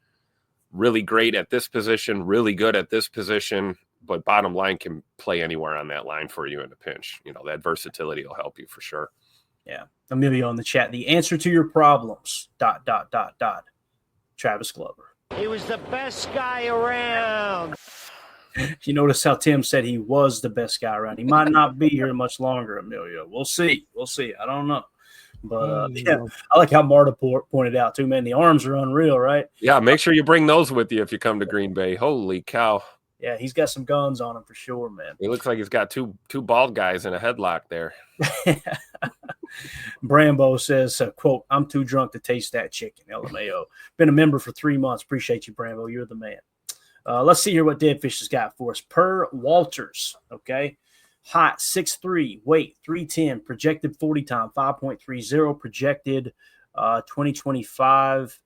really great at this position, really good at this position, but bottom line can play anywhere on that line for you in a pinch. That versatility will help you for sure. Yeah. Emilio in the chat. The answer to your problems, ... Travis Glover. He was the best guy around. You notice how Tim said he was the best guy around. He might not be here much longer, Emilio. We'll see. I don't know. But, I like how Marta pointed out, too, man. The arms are unreal, right? Yeah, make sure you bring those with you if you come to Green Bay. Holy cow. Yeah, he's got some guns on him for sure, man. It looks like he's got two bald guys in a headlock there. Brambo says, quote, I'm too drunk to taste that chicken, LMAO. Been a member for 3 months. Appreciate you, Brambo. You're the man. Let's see here what Deadfish has got for us. Per Walters, okay? Height, 6'3", weight, 310, projected 40 time, 5.30, projected 2025,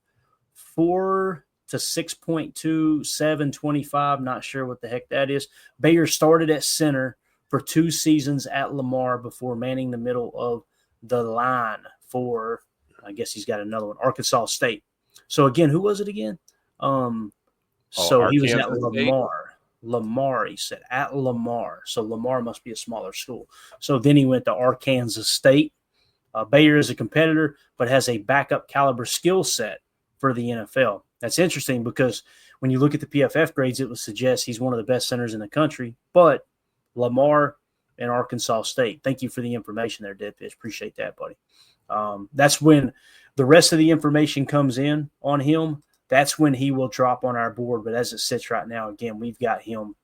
4 to 6.2, 725. Not sure what the heck that is. Bayer started at center for 2 seasons at Lamar before manning the middle of the line for, I guess he's got another one, Arkansas State. So, again, who was it again? So he was at Lamar. Lamar, he said, at Lamar. So Lamar must be a smaller school. So then he went to Arkansas State. Bayer is a competitor, but has a backup caliber skill set for the NFL. That's interesting because when you look at the PFF grades, it would suggest he's one of the best centers in the country. But Lamar and Arkansas State. Thank you for the information there, Deadfish. Appreciate that, buddy. That's when the rest of the information comes in on him. That's when he will drop on our board. But as it sits right now, again, we've got him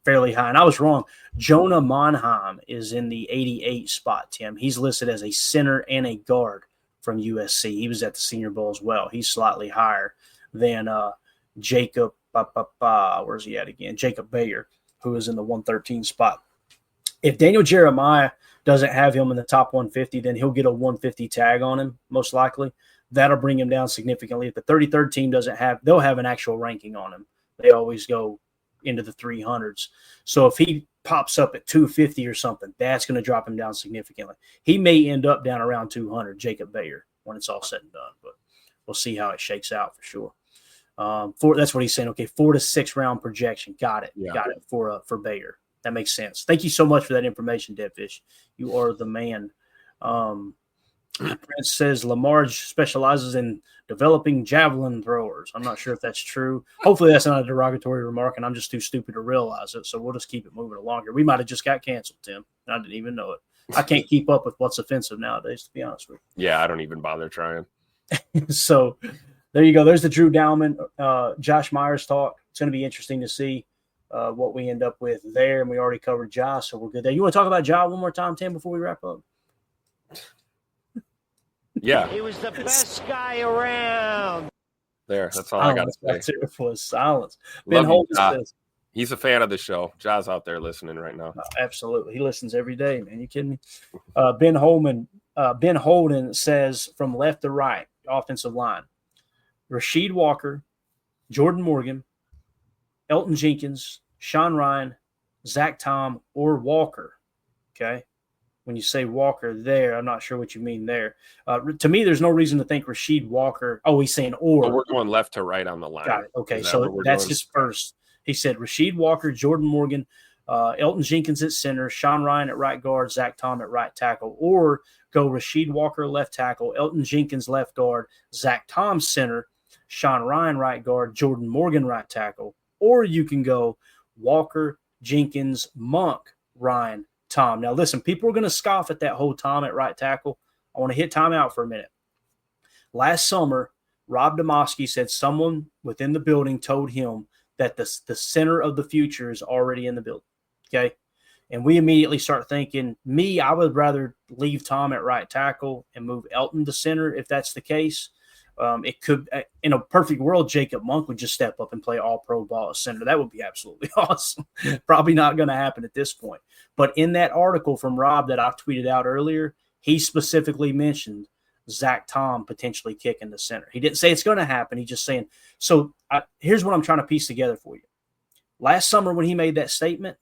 fairly high. And I was wrong. Jonah Monheim is in the 88 spot, Tim. He's listed as a center and a guard from USC. He was at the Senior Bowl as well. He's slightly higher than Jacob. Where's he at again? Jacob Bayer, who is in the 113 spot. If Daniel Jeremiah doesn't have him in the top 150, then he'll get a 150 tag on him, most likely. That'll bring him down significantly. If the 33rd team doesn't have, they'll have an actual ranking on him. They always go into the 300s. So if he pops up at 250 or something, that's going to drop him down significantly. He may end up down around 200, Jacob Bayer, when it's all said and done. But we'll see how it shakes out for sure. That's what he's saying. Okay, 4 to 6 round projection. Got it. Yeah. Got it for Bayer. That makes sense. Thank you so much for that information, Deadfish. You are the man. Prince says Lamar specializes in developing javelin throwers. I'm not sure if that's true. Hopefully that's not a derogatory remark, and I'm just too stupid to realize it. So we'll just keep it moving along here. We might have just got canceled, Tim. I didn't even know it. I can't keep up with what's offensive nowadays, to be honest with you. Yeah, I don't even bother trying. So there you go. There's the Drew Dowman, Josh Myers talk. It's going to be interesting to see what we end up with there. And we already covered Josh, so we're good there. You want to talk about Josh one more time, Tim, before we wrap up? Yeah. He was the best guy around. There, that's all I got to say. That's it for silence. Ben Holden says, he's a fan of the show. Ja's out there listening right now. Absolutely. He listens every day, man. You kidding me? Ben Holden says from left to right, offensive line, Rasheed Walker, Jordan Morgan, Elton Jenkins, Sean Ryan, Zach Tom, or Walker. Okay. When you say Walker there, I'm not sure what you mean there. To me, there's no reason to think Rasheed Walker. Oh, he's saying or. Oh, we're going left to right on the line. Got it. Okay, so that's his first. He said Rasheed Walker, Jordan Morgan, Elton Jenkins at center, Sean Ryan at right guard, Zach Tom at right tackle, or go Rasheed Walker left tackle, Elton Jenkins left guard, Zach Tom center, Sean Ryan right guard, Jordan Morgan right tackle, or you can go Walker, Jenkins, Monk, Ryan, Tom. Now, listen, people are going to scoff at that whole Tom at right tackle. I want to hit Tom out for a minute. Last summer, Rob Demoski said someone within the building told him that the center of the future is already in the building, okay? And we immediately start thinking, I would rather leave Tom at right tackle and move Elton to center if that's the case. It could, in a perfect world, Jacob Monk would just step up and play all-pro ball at center. That would be absolutely awesome. Probably not going to happen at this point. But in that article from Rob that I tweeted out earlier, he specifically mentioned Zach Tom potentially kicking the center. He didn't say it's going to happen. He's just saying. So here's what I'm trying to piece together for you. Last summer when he made that statement,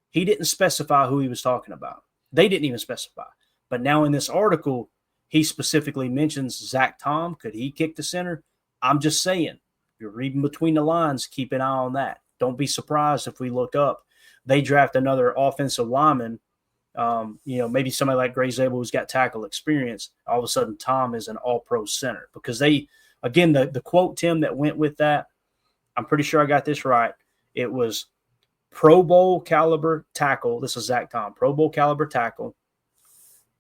he didn't specify who he was talking about. They didn't even specify. But now in this article, he specifically mentions Zach Tom. Could he kick the center? I'm just saying, you're reading between the lines, keep an eye on that. Don't be surprised if we look up, they draft another offensive lineman. Maybe somebody like Gray Zabel who's got tackle experience. All of a sudden, Tom is an all-pro center because the quote, Tim, that went with that, I'm pretty sure I got this right. It was Pro Bowl caliber tackle. This is Zach Tom. Pro Bowl caliber tackle,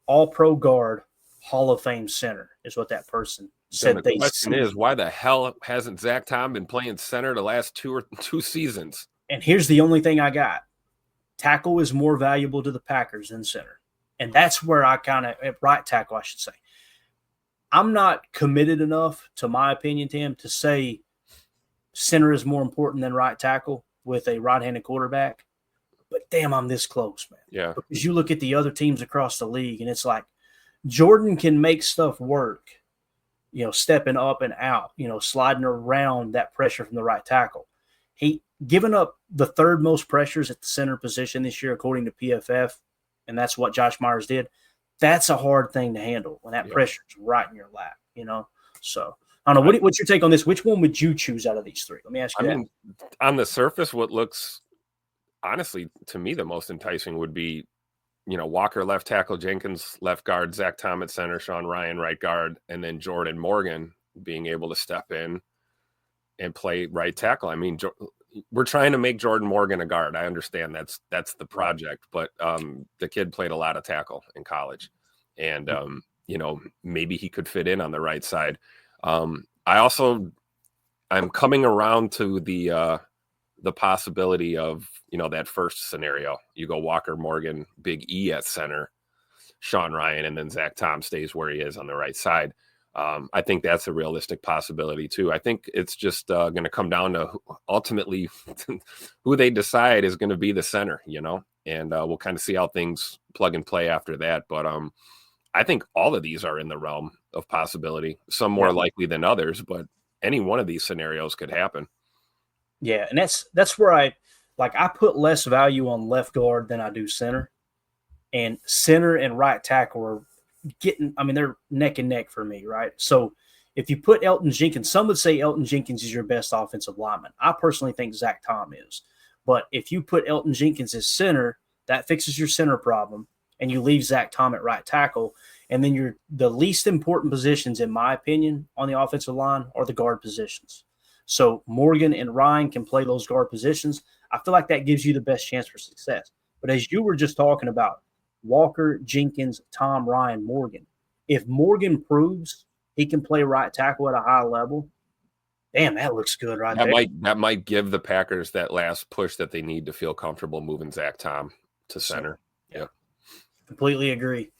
all-pro guard, Hall of Fame center is what that person said. The question is, why the hell hasn't Zach Tom been playing center the last two seasons? And here's the only thing I got. Tackle is more valuable to the Packers than center. And that's where I right tackle, I should say. I'm not committed enough, to my opinion, Tim, to say center is more important than right tackle with a right-handed quarterback. But damn, I'm this close, man. Yeah. Because you look at the other teams across the league, and it's like Jordan can make stuff work, stepping up and out, sliding around that pressure from the right tackle. He given up the third most pressures at the center position this year, according to PFF, and that's what Josh Myers did. That's a hard thing to handle when that pressure is right in your lap, So I don't know. What's your take on this? Which one would you choose out of these three? Let me ask you that. On the surface, what looks, honestly, to me, the most enticing would be, Walker left tackle, Jenkins left guard, Zach Tom at center, Sean Ryan right guard, and then Jordan Morgan being able to step in and play right tackle. I mean, we're trying to make Jordan Morgan a guard. I understand that's the project, but the kid played a lot of tackle in college, and maybe he could fit in on the right side. I'm coming around to the possibility of that first scenario. You go Walker, Morgan, Big E at center, Sean Ryan, and then Zach Tom stays where he is on the right side. I think that's a realistic possibility too. I think it's just going to come down to ultimately who they decide is going to be the center, and we'll kind of see how things plug and play after that. But I think all of these are in the realm of possibility, some more likely than others, but any one of these scenarios could happen. Yeah. And that's where I put less value on left guard than I do center, and center and right tackle are they're neck and neck for me, right? So if you put Elton Jenkins, some would say Elton Jenkins is your best offensive lineman. I personally think Zach Tom is. But if you put Elton Jenkins as center, that fixes your center problem, and you leave Zach Tom at right tackle. And then the least important positions, in my opinion, on the offensive line are the guard positions. So Morgan and Ryan can play those guard positions. I feel like that gives you the best chance for success. But as you were just talking about, Walker, Jenkins, Tom, Ryan, Morgan. If Morgan proves he can play right tackle at a high level, damn, that looks good there. That might give the Packers that last push that they need to feel comfortable moving Zach Tom to center. Yeah. Completely agree.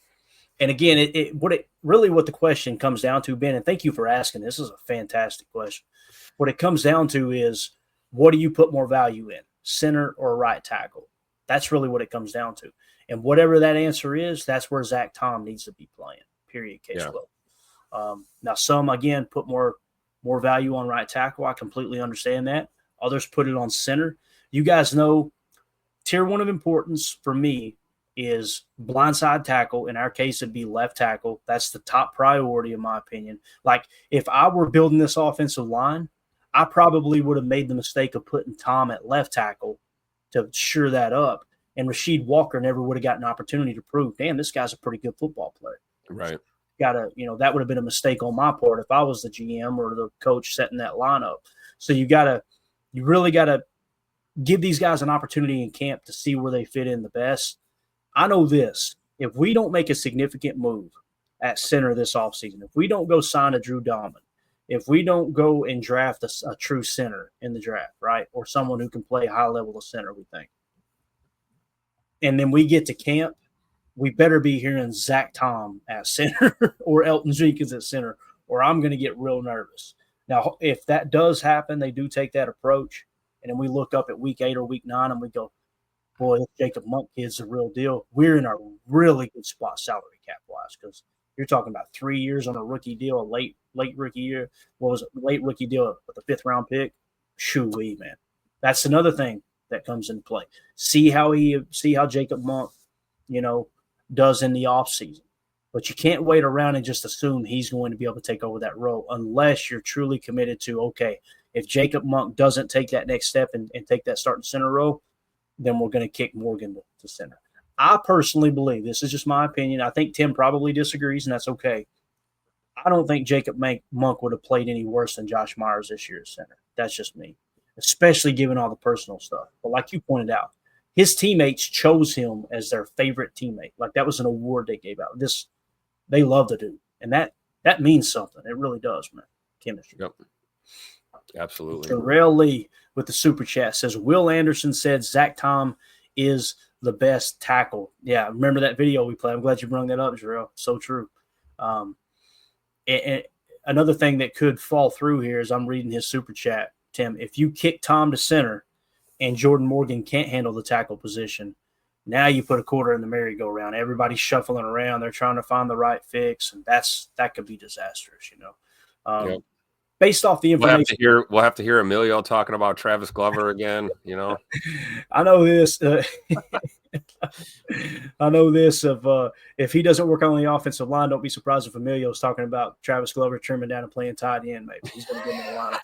And again, what the question comes down to, Ben, and thank you for asking. This is a fantastic question. What it comes down to is, what do you put more value in, center or right tackle? That's really what it comes down to. And whatever that answer is, that's where Zach Tom needs to be playing, period, case closed. Now, some, again, put more value on right tackle. I completely understand that. Others put it on center. You guys know tier one of importance for me is blindside tackle. In our case, it'd be left tackle. That's the top priority, in my opinion. Like, if I were building this offensive line, I probably would have made the mistake of putting Tom at left tackle to shore that up. And Rasheed Walker never would have gotten an opportunity to prove, damn, this guy's a pretty good football player. Right. That would have been a mistake on my part if I was the GM or the coach setting that lineup. So you really got to give these guys an opportunity in camp to see where they fit in the best. I know this. If we don't make a significant move at center this offseason, if we don't go sign a Drew Dahlman, if we don't go and draft a true center in the draft, right, or someone who can play high level of center, we think, and then we get to camp, we better be hearing Zach Tom at center or Elton Jenkins at center, or I'm going to get real nervous. Now, if that does happen, they do take that approach, and then we look up at week 8 or week 9 and we go, boy, this Jacob Monk kid's the real deal. We're in a really good spot salary cap-wise, because you're talking about 3 years on a rookie deal, a late rookie year. What was it? Late rookie deal with a 5th-round pick? Shoo-wee, man. That's another thing that comes into play. See how Jacob Monk, does in the offseason. But you can't wait around and just assume he's going to be able to take over that role unless you're truly committed to, okay, If Jacob Monk doesn't take that next step and take that starting center role, then we're going to kick Morgan to center. I personally believe, this is just my opinion, I think Tim probably disagrees, and that's okay. I don't think Jacob Monk would have played any worse than Josh Myers this year at center. That's just me, especially given all the personal stuff. But like you pointed out, his teammates chose him as their favorite teammate. Like, that was an award they gave out. They love the dude, and that means something. It really does, man. Chemistry. Yep. Absolutely. Terrell Lee with the super chat says, Will Anderson said Zach Tom is the best tackle. Yeah, remember that video we played? I'm glad you brought that up, Jarrell. So true. And another thing that could fall through here is I'm reading his super chat, Tim. If you kick Tom to center and Jordan Morgan can't handle the tackle position, now you put a quarter in the merry-go-round. Everybody's shuffling around. They're trying to find the right fix, and that could be disastrous, Yep. Based off the information. We'll have to hear Emilio talking about Travis Glover again, I know this. I know this. If he doesn't work on the offensive line, don't be surprised if Emilio's talking about Travis Glover trimming down and playing tight end. Maybe he's going to get in the lineup.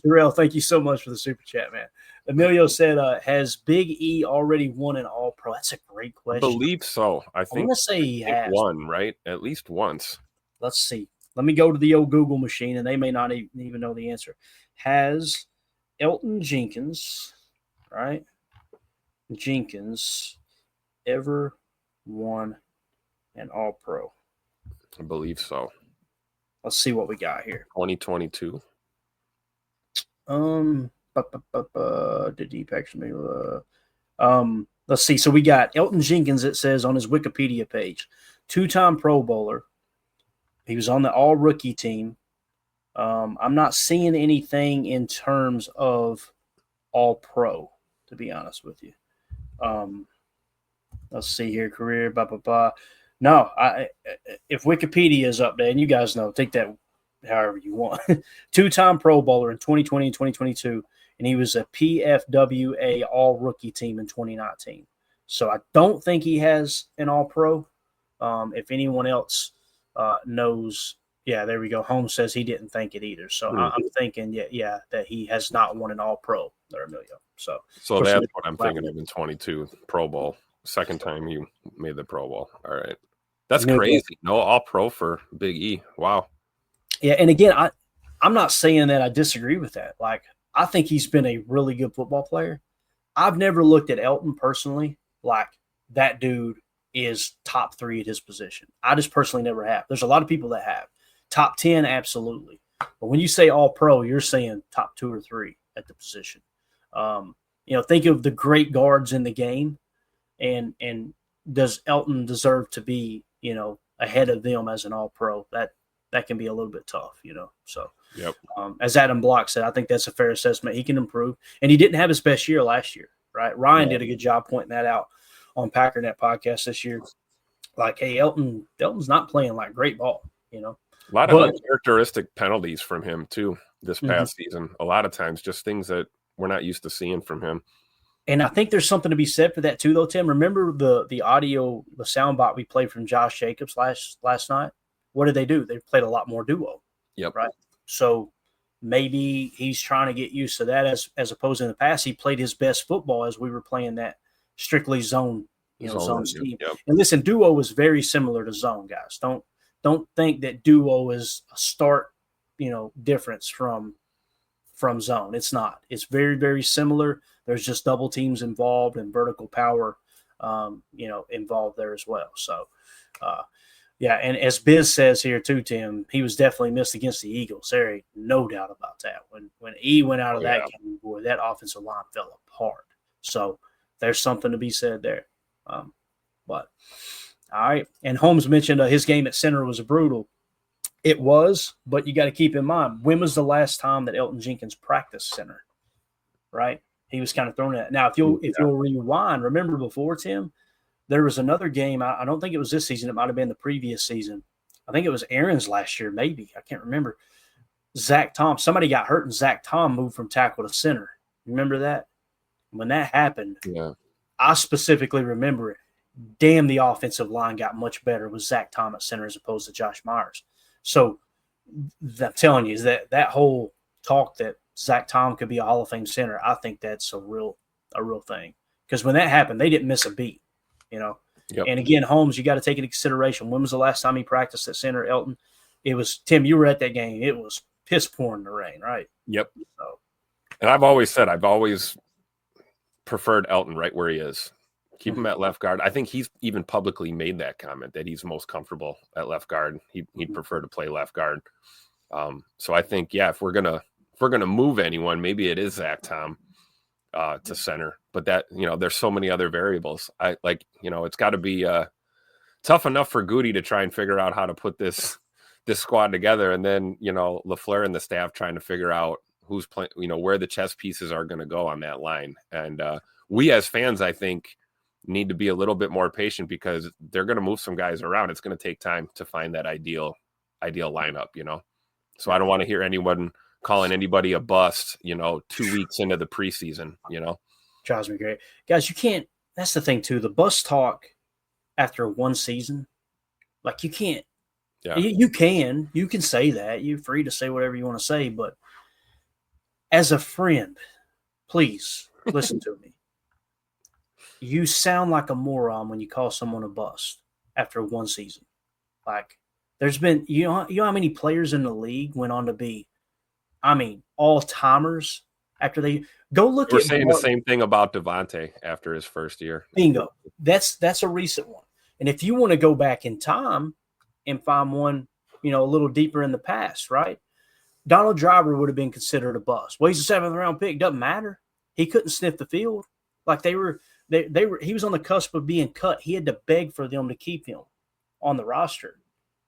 Jarrell, thank you so much for the super chat, man. Emilio said, "Has Big E already won an All-Pro?" That's a great question. I believe so. I think. I'm going to say he has one, right? At least once. Let's see. Let me go to the old Google machine, and they may not even know the answer. Has Elton Jenkins, right? Jenkins ever won an All-Pro? I believe so. Let's see what we got here. 2022. Did he actually? Let's see. So we got Elton Jenkins. It says on his Wikipedia page, 2-time Pro Bowler. He was on the all-rookie team. I'm not seeing anything in terms of all-pro, to be honest with you. Let's see here, career, No, if Wikipedia is up there, and you guys know, take that however you want. 2-time Pro Bowler in 2020 and 2022, and he was a PFWA all-rookie team in 2019. So I don't think he has an all-pro. If anyone else knows, yeah, there we go. Holmes says he didn't think it either. So I'm thinking, that he has not won an All-Pro there, Emilio. So that's what I'm thinking of in 22 Pro Bowl. Second time you made the Pro Bowl. All right, that's crazy. No All-Pro for Big E. Wow. Yeah, and again, I'm not saying that I disagree with that. Like, I think he's been a really good football player. I've never looked at Elton personally like that dude is top 3 at his position. I just personally never have. There's a lot of people that have. Top 10, absolutely. But when you say all-pro, you're saying top 2 or 3 at the position. Think of the great guards in the game, and does Elton deserve to be, ahead of them as an all-pro? That can be a little bit tough, So, yep. As Adam Block said, I think that's a fair assessment. He can improve. And he didn't have his best year last year, right? Ryan did a good job pointing that out on Packernet podcast this year. Like, hey, Elton's not playing like great ball, A lot of uncharacteristic penalties from him too this past season. A lot of times just things that we're not used to seeing from him. And I think there's something to be said for that too, though, Tim. Remember the audio, the soundbite we played from Josh Jacobs last night? What did they do? They played a lot more duo. Yep. Right. So maybe he's trying to get used to that as opposed to in the past. He played his best football as we were playing that strictly zone scheme. Yep. And listen, duo is very similar to zone, guys. Don't think that duo is a stark, difference from zone. It's not. It's very, very similar. There's just double teams involved and vertical power, involved there as well. So, and as Biz says here too, Tim, he was definitely missed against the Eagles. There ain't no doubt about that. When E went out of that game, boy, that offensive line fell apart. So there's something to be said there. But all right. And Holmes mentioned his game at center was brutal. It was, but you got to keep in mind, when was the last time that Elton Jenkins practiced center? Right? He was kind of thrown at. Now, if you'll rewind, remember before, Tim, there was another game. I don't think it was this season. It might have been the previous season. I think it was Aaron's last year, maybe. I can't remember. Zach Tom, somebody got hurt, and Zach Tom moved from tackle to center. Remember that? When that happened, I specifically remember it. Damn, the offensive line got much better with Zach Tom at center as opposed to Josh Myers. So I'm telling you, is that whole talk that Zach Tom could be a Hall of Fame center, I think that's a real thing. Because when that happened, they didn't miss a beat, you know. Yep. And again, Holmes, you got to take into consideration, when was the last time he practiced at center, Elton? It was, Tim, you were at that game. It was piss pouring in the rain, right? Yep. So, and I've always preferred Elton right where he is. Keep him at left guard. I think he's even publicly made that comment that he's most comfortable at left guard. He'd prefer to play left guard. So I think, if we're gonna move anyone, maybe it is Zach Tom to center. But that, there's so many other variables. It's got to be tough enough for Goody to try and figure out how to put this squad together, and then LaFleur and the staff trying to figure out who's playing, where the chess pieces are going to go on that line. And we as fans, I think, need to be a little bit more patient because they're going to move some guys around. It's going to take time to find that ideal lineup, So I don't want to hear anyone calling anybody a bust, 2 weeks into the preseason, Drives me great. Guys, you can't – that's the thing too. The bust talk after one season, like you can't – Yeah. You can say that. You're free to say whatever you want to say, but as a friend, please listen to me. You sound like a moron when you call someone a bust after one season. Like there's been, you know how many players in the league went on to be, all timers after they go look. We're saying the same thing about Devontae after his first year. Bingo. That's a recent one. And if you want to go back in time and find one, a little deeper in the past, right? Donald Driver would have been considered a bust. Well, he's a 7th round pick. Doesn't matter. He couldn't sniff the field. Like he was on the cusp of being cut. He had to beg for them to keep him on the roster.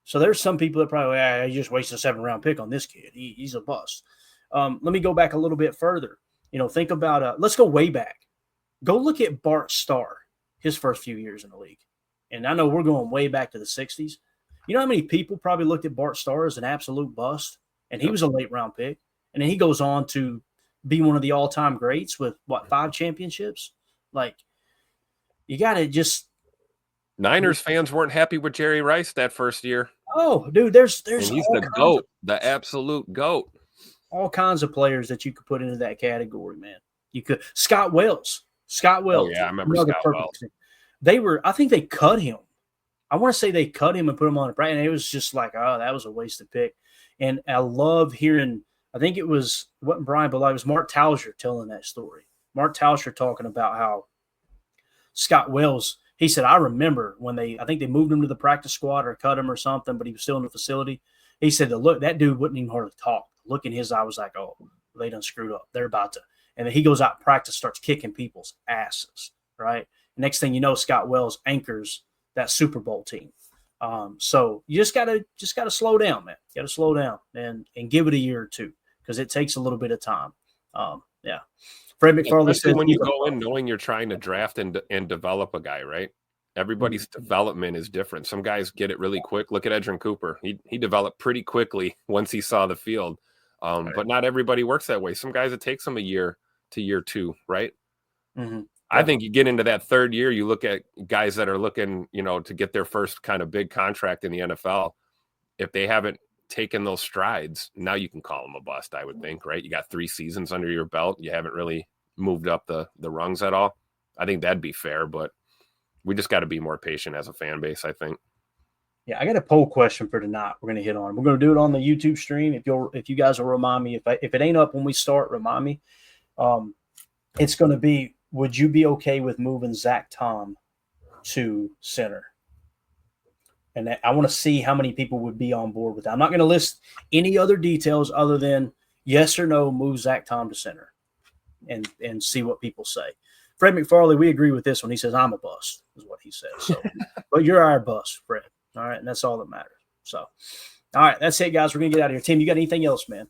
So there's some people that probably, I just wasted a 7th round pick on this kid. He's a bust. Let me go back a little bit further. Think about, let's go way back. Go look at Bart Starr, his first few years in the league. And I know we're going way back to the 60s. You know how many people probably looked at Bart Starr as an absolute bust? And he was a late round pick. And then he goes on to be one of the all-time greats with, 5 championships? Like, you got to just – Niners fans weren't happy with Jerry Rice that first year. Oh, dude, there's and he's the GOAT, the absolute GOAT. All kinds of players that you could put into that category, man. You could – Scott Wells. Oh, yeah, I remember Scott Wells. I think they cut him. I want to say they cut him and put him on a practice, and it was just like, oh, that was a wasted pick. And I love hearing – I think it wasn't Brian, but it was Mark Tauscher telling that story. Mark Tauscher talking about how Scott Wells – he said, I remember when I think they moved him to the practice squad or cut him or something, but he was still in the facility. He said, look, that dude wouldn't even hardly talk. The look in his eye was like, oh, they done screwed up. They're about to. And then he goes out in practice, starts kicking people's asses, right? Next thing you know, Scott Wells anchors that Super Bowl team. So you just gotta slow down, man. You gotta slow down and give it a year or two because it takes a little bit of time. Yeah. Fred McFarlane said, when you go in knowing you're trying to draft and develop a guy, right? Everybody's development is different. Some guys get it really quick. Look at Edgerrin Cooper. He developed pretty quickly once he saw the field. But not everybody works that way. Some guys, it takes them a year to year 2, right? Mm-hmm. I think you get into that 3rd year, you look at guys that are looking, to get their first kind of big contract in the NFL. If they haven't taken those strides, now you can call them a bust, I would think, right? You got 3 seasons under your belt. You haven't really moved up the rungs at all. I think that'd be fair, but we just got to be more patient as a fan base, I think. Yeah, I got a poll question for tonight we're going to hit on. We're going to do it on the YouTube stream. If you guys will remind me, if it ain't up when we start, remind me. It's going to be, would you be okay with moving Zach Tom to center? And I want to see how many people would be on board with that. I'm not going to list any other details other than yes or no, move Zach Tom to center and see what people say. Fred McFarlane, we agree with this one. He says, I'm a bust, is what he says. So, but you're our bust, Fred. All right, and that's all that matters. So, all right, that's it, guys. We're going to get out of here. Tim, you got anything else, man?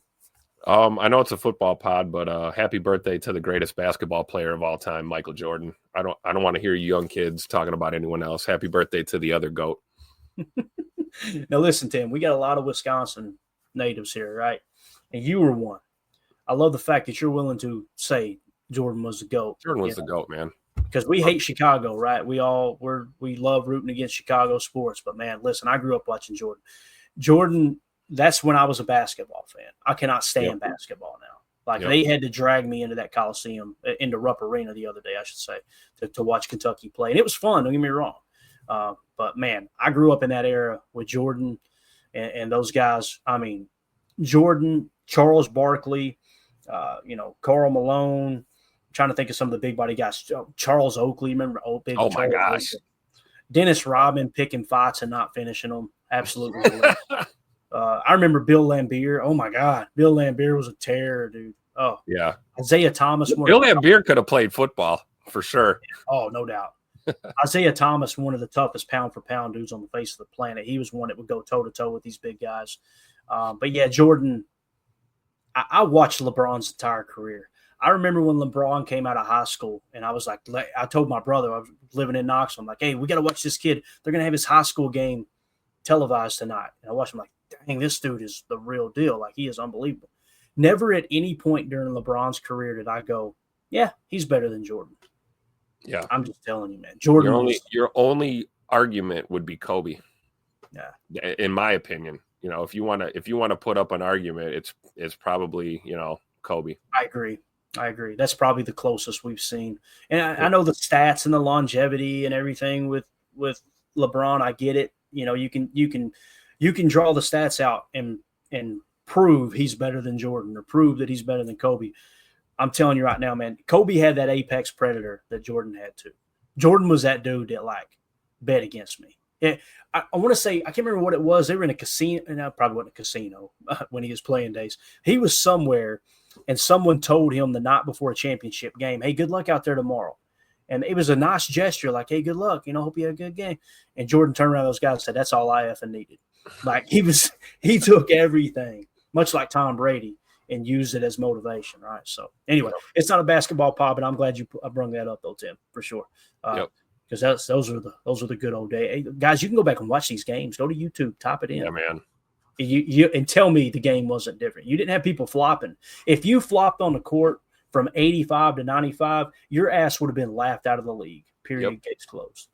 I know it's a football pod, but happy birthday to the greatest basketball player of all time, Michael Jordan. I don't want to hear you young kids talking about anyone else. Happy birthday to the other GOAT. Now, listen, Tim, we got a lot of Wisconsin natives here, right? And you were one. I love the fact that you're willing to say Jordan was the GOAT. Jordan was the GOAT, man. Because we hate Chicago, right? We love rooting against Chicago sports. But, man, listen, I grew up watching Jordan. Jordan, that's when I was a basketball fan. I cannot stand basketball now. Like they had to drag me into that Coliseum, into Rupp Arena the other day, I should say, to watch Kentucky play. And it was fun, don't get me wrong. But, man, I grew up in that era with Jordan and those guys. I mean, Jordan, Charles Barkley, Karl Malone. I'm trying to think of some of the big body guys. Charles Oakley, remember? Oh, my gosh. Oakley. Dennis Rodman picking fights and not finishing them. Absolutely. I remember Bill Laimbeer. Oh, my God. Bill Laimbeer was a terror, dude. Oh, yeah. Isaiah Thomas. Bill Laimbeer could have played football for sure. Oh, no doubt. Isaiah Thomas, one of the toughest pound-for-pound dudes on the face of the planet. He was one that would go toe-to-toe with these big guys. But, yeah, Jordan, I watched LeBron's entire career. I remember when LeBron came out of high school, and I was like, I told my brother, I was living in Knoxville, I'm like, hey, we got to watch this kid. They're going to have his high school game televised tonight. And I watched him like, dang, this dude is the real deal. Like, he is unbelievable. Never at any point during LeBron's career did I go, yeah, he's better than Jordan. Yeah. I'm just telling you, man. Jordan. Your only argument would be Kobe. Yeah. In my opinion. If you want to put up an argument, it's probably, Kobe. I agree. That's probably the closest we've seen. And I know the stats and the longevity and everything with LeBron. I get it. You can draw the stats out and prove he's better than Jordan or prove that he's better than Kobe. I'm telling you right now, man, Kobe had that apex predator that Jordan had too. Jordan was that dude that bet against me. Yeah, I want to say, I can't remember what it was. They were in a casino, and I probably wasn't a casino when he was playing days. He was somewhere, and someone told him the night before a championship game, hey, good luck out there tomorrow. And it was a nice gesture, like, hey, good luck, hope you have a good game. And Jordan turned around to those guys and said, that's all I effing needed. Like, he took everything, much like Tom Brady, and used it as motivation, right? So, anyway, it's not a basketball pod, but I'm glad you brought that up, though, Tim, for sure. Because those are the good old days. Hey, guys, you can go back and watch these games. Go to YouTube, type it in. Yeah, man. You and tell me the game wasn't different. You didn't have people flopping. If you flopped on the court from 85 to 95, your ass would have been laughed out of the league. Period. Yep. Case closed.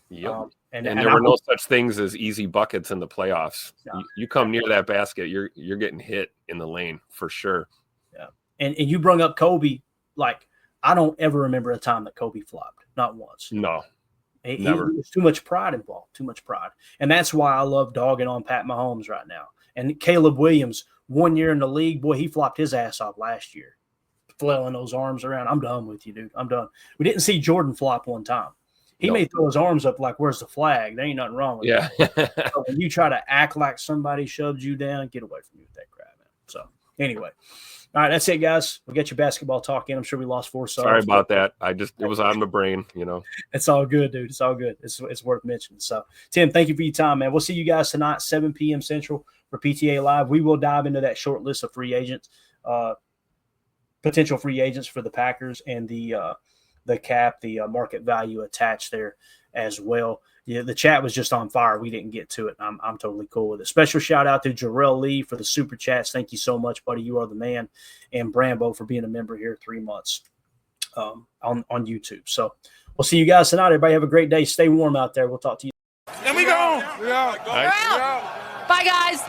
Yep. And there were no such things as easy buckets in the playoffs. Yeah. You come near that basket, you're getting hit in the lane for sure. Yeah. And you brought up Kobe. Like, I don't ever remember a time that Kobe flopped. Not once. No. Never. There's too much pride involved. Too much pride. And that's why I love dogging on Pat Mahomes right now. And Caleb Williams, 1 year in the league, boy, he flopped his ass off last year. Flailing those arms around. I'm done with you, dude. I'm done. We didn't see Jordan flop one time. He may throw his arms up like, where's the flag? There ain't nothing wrong with that. So when you try to act like somebody shoved you down, get away from you with that crap, man. So anyway. All right, that's it, guys. We'll get your basketball talk in. I'm sure we lost 4 stars. Sorry about that. It was on my brain, It's all good, dude. It's all good. It's worth mentioning. So, Tim, thank you for your time, man. We'll see you guys tonight, 7 p.m. Central for PTA Live. We will dive into that short list of free agents, potential free agents for the Packers and the cap, the market value attached there as well. Yeah, the chat was just on fire. We didn't get to it. I'm totally cool with it. Special shout out to Jarrell Lee for the super chats. Thank you so much, buddy. You are the man. And Brambo for being a member here 3 months on YouTube. So we'll see you guys tonight. Everybody have a great day. Stay warm out there. We'll talk to you. And we go. Bye, guys.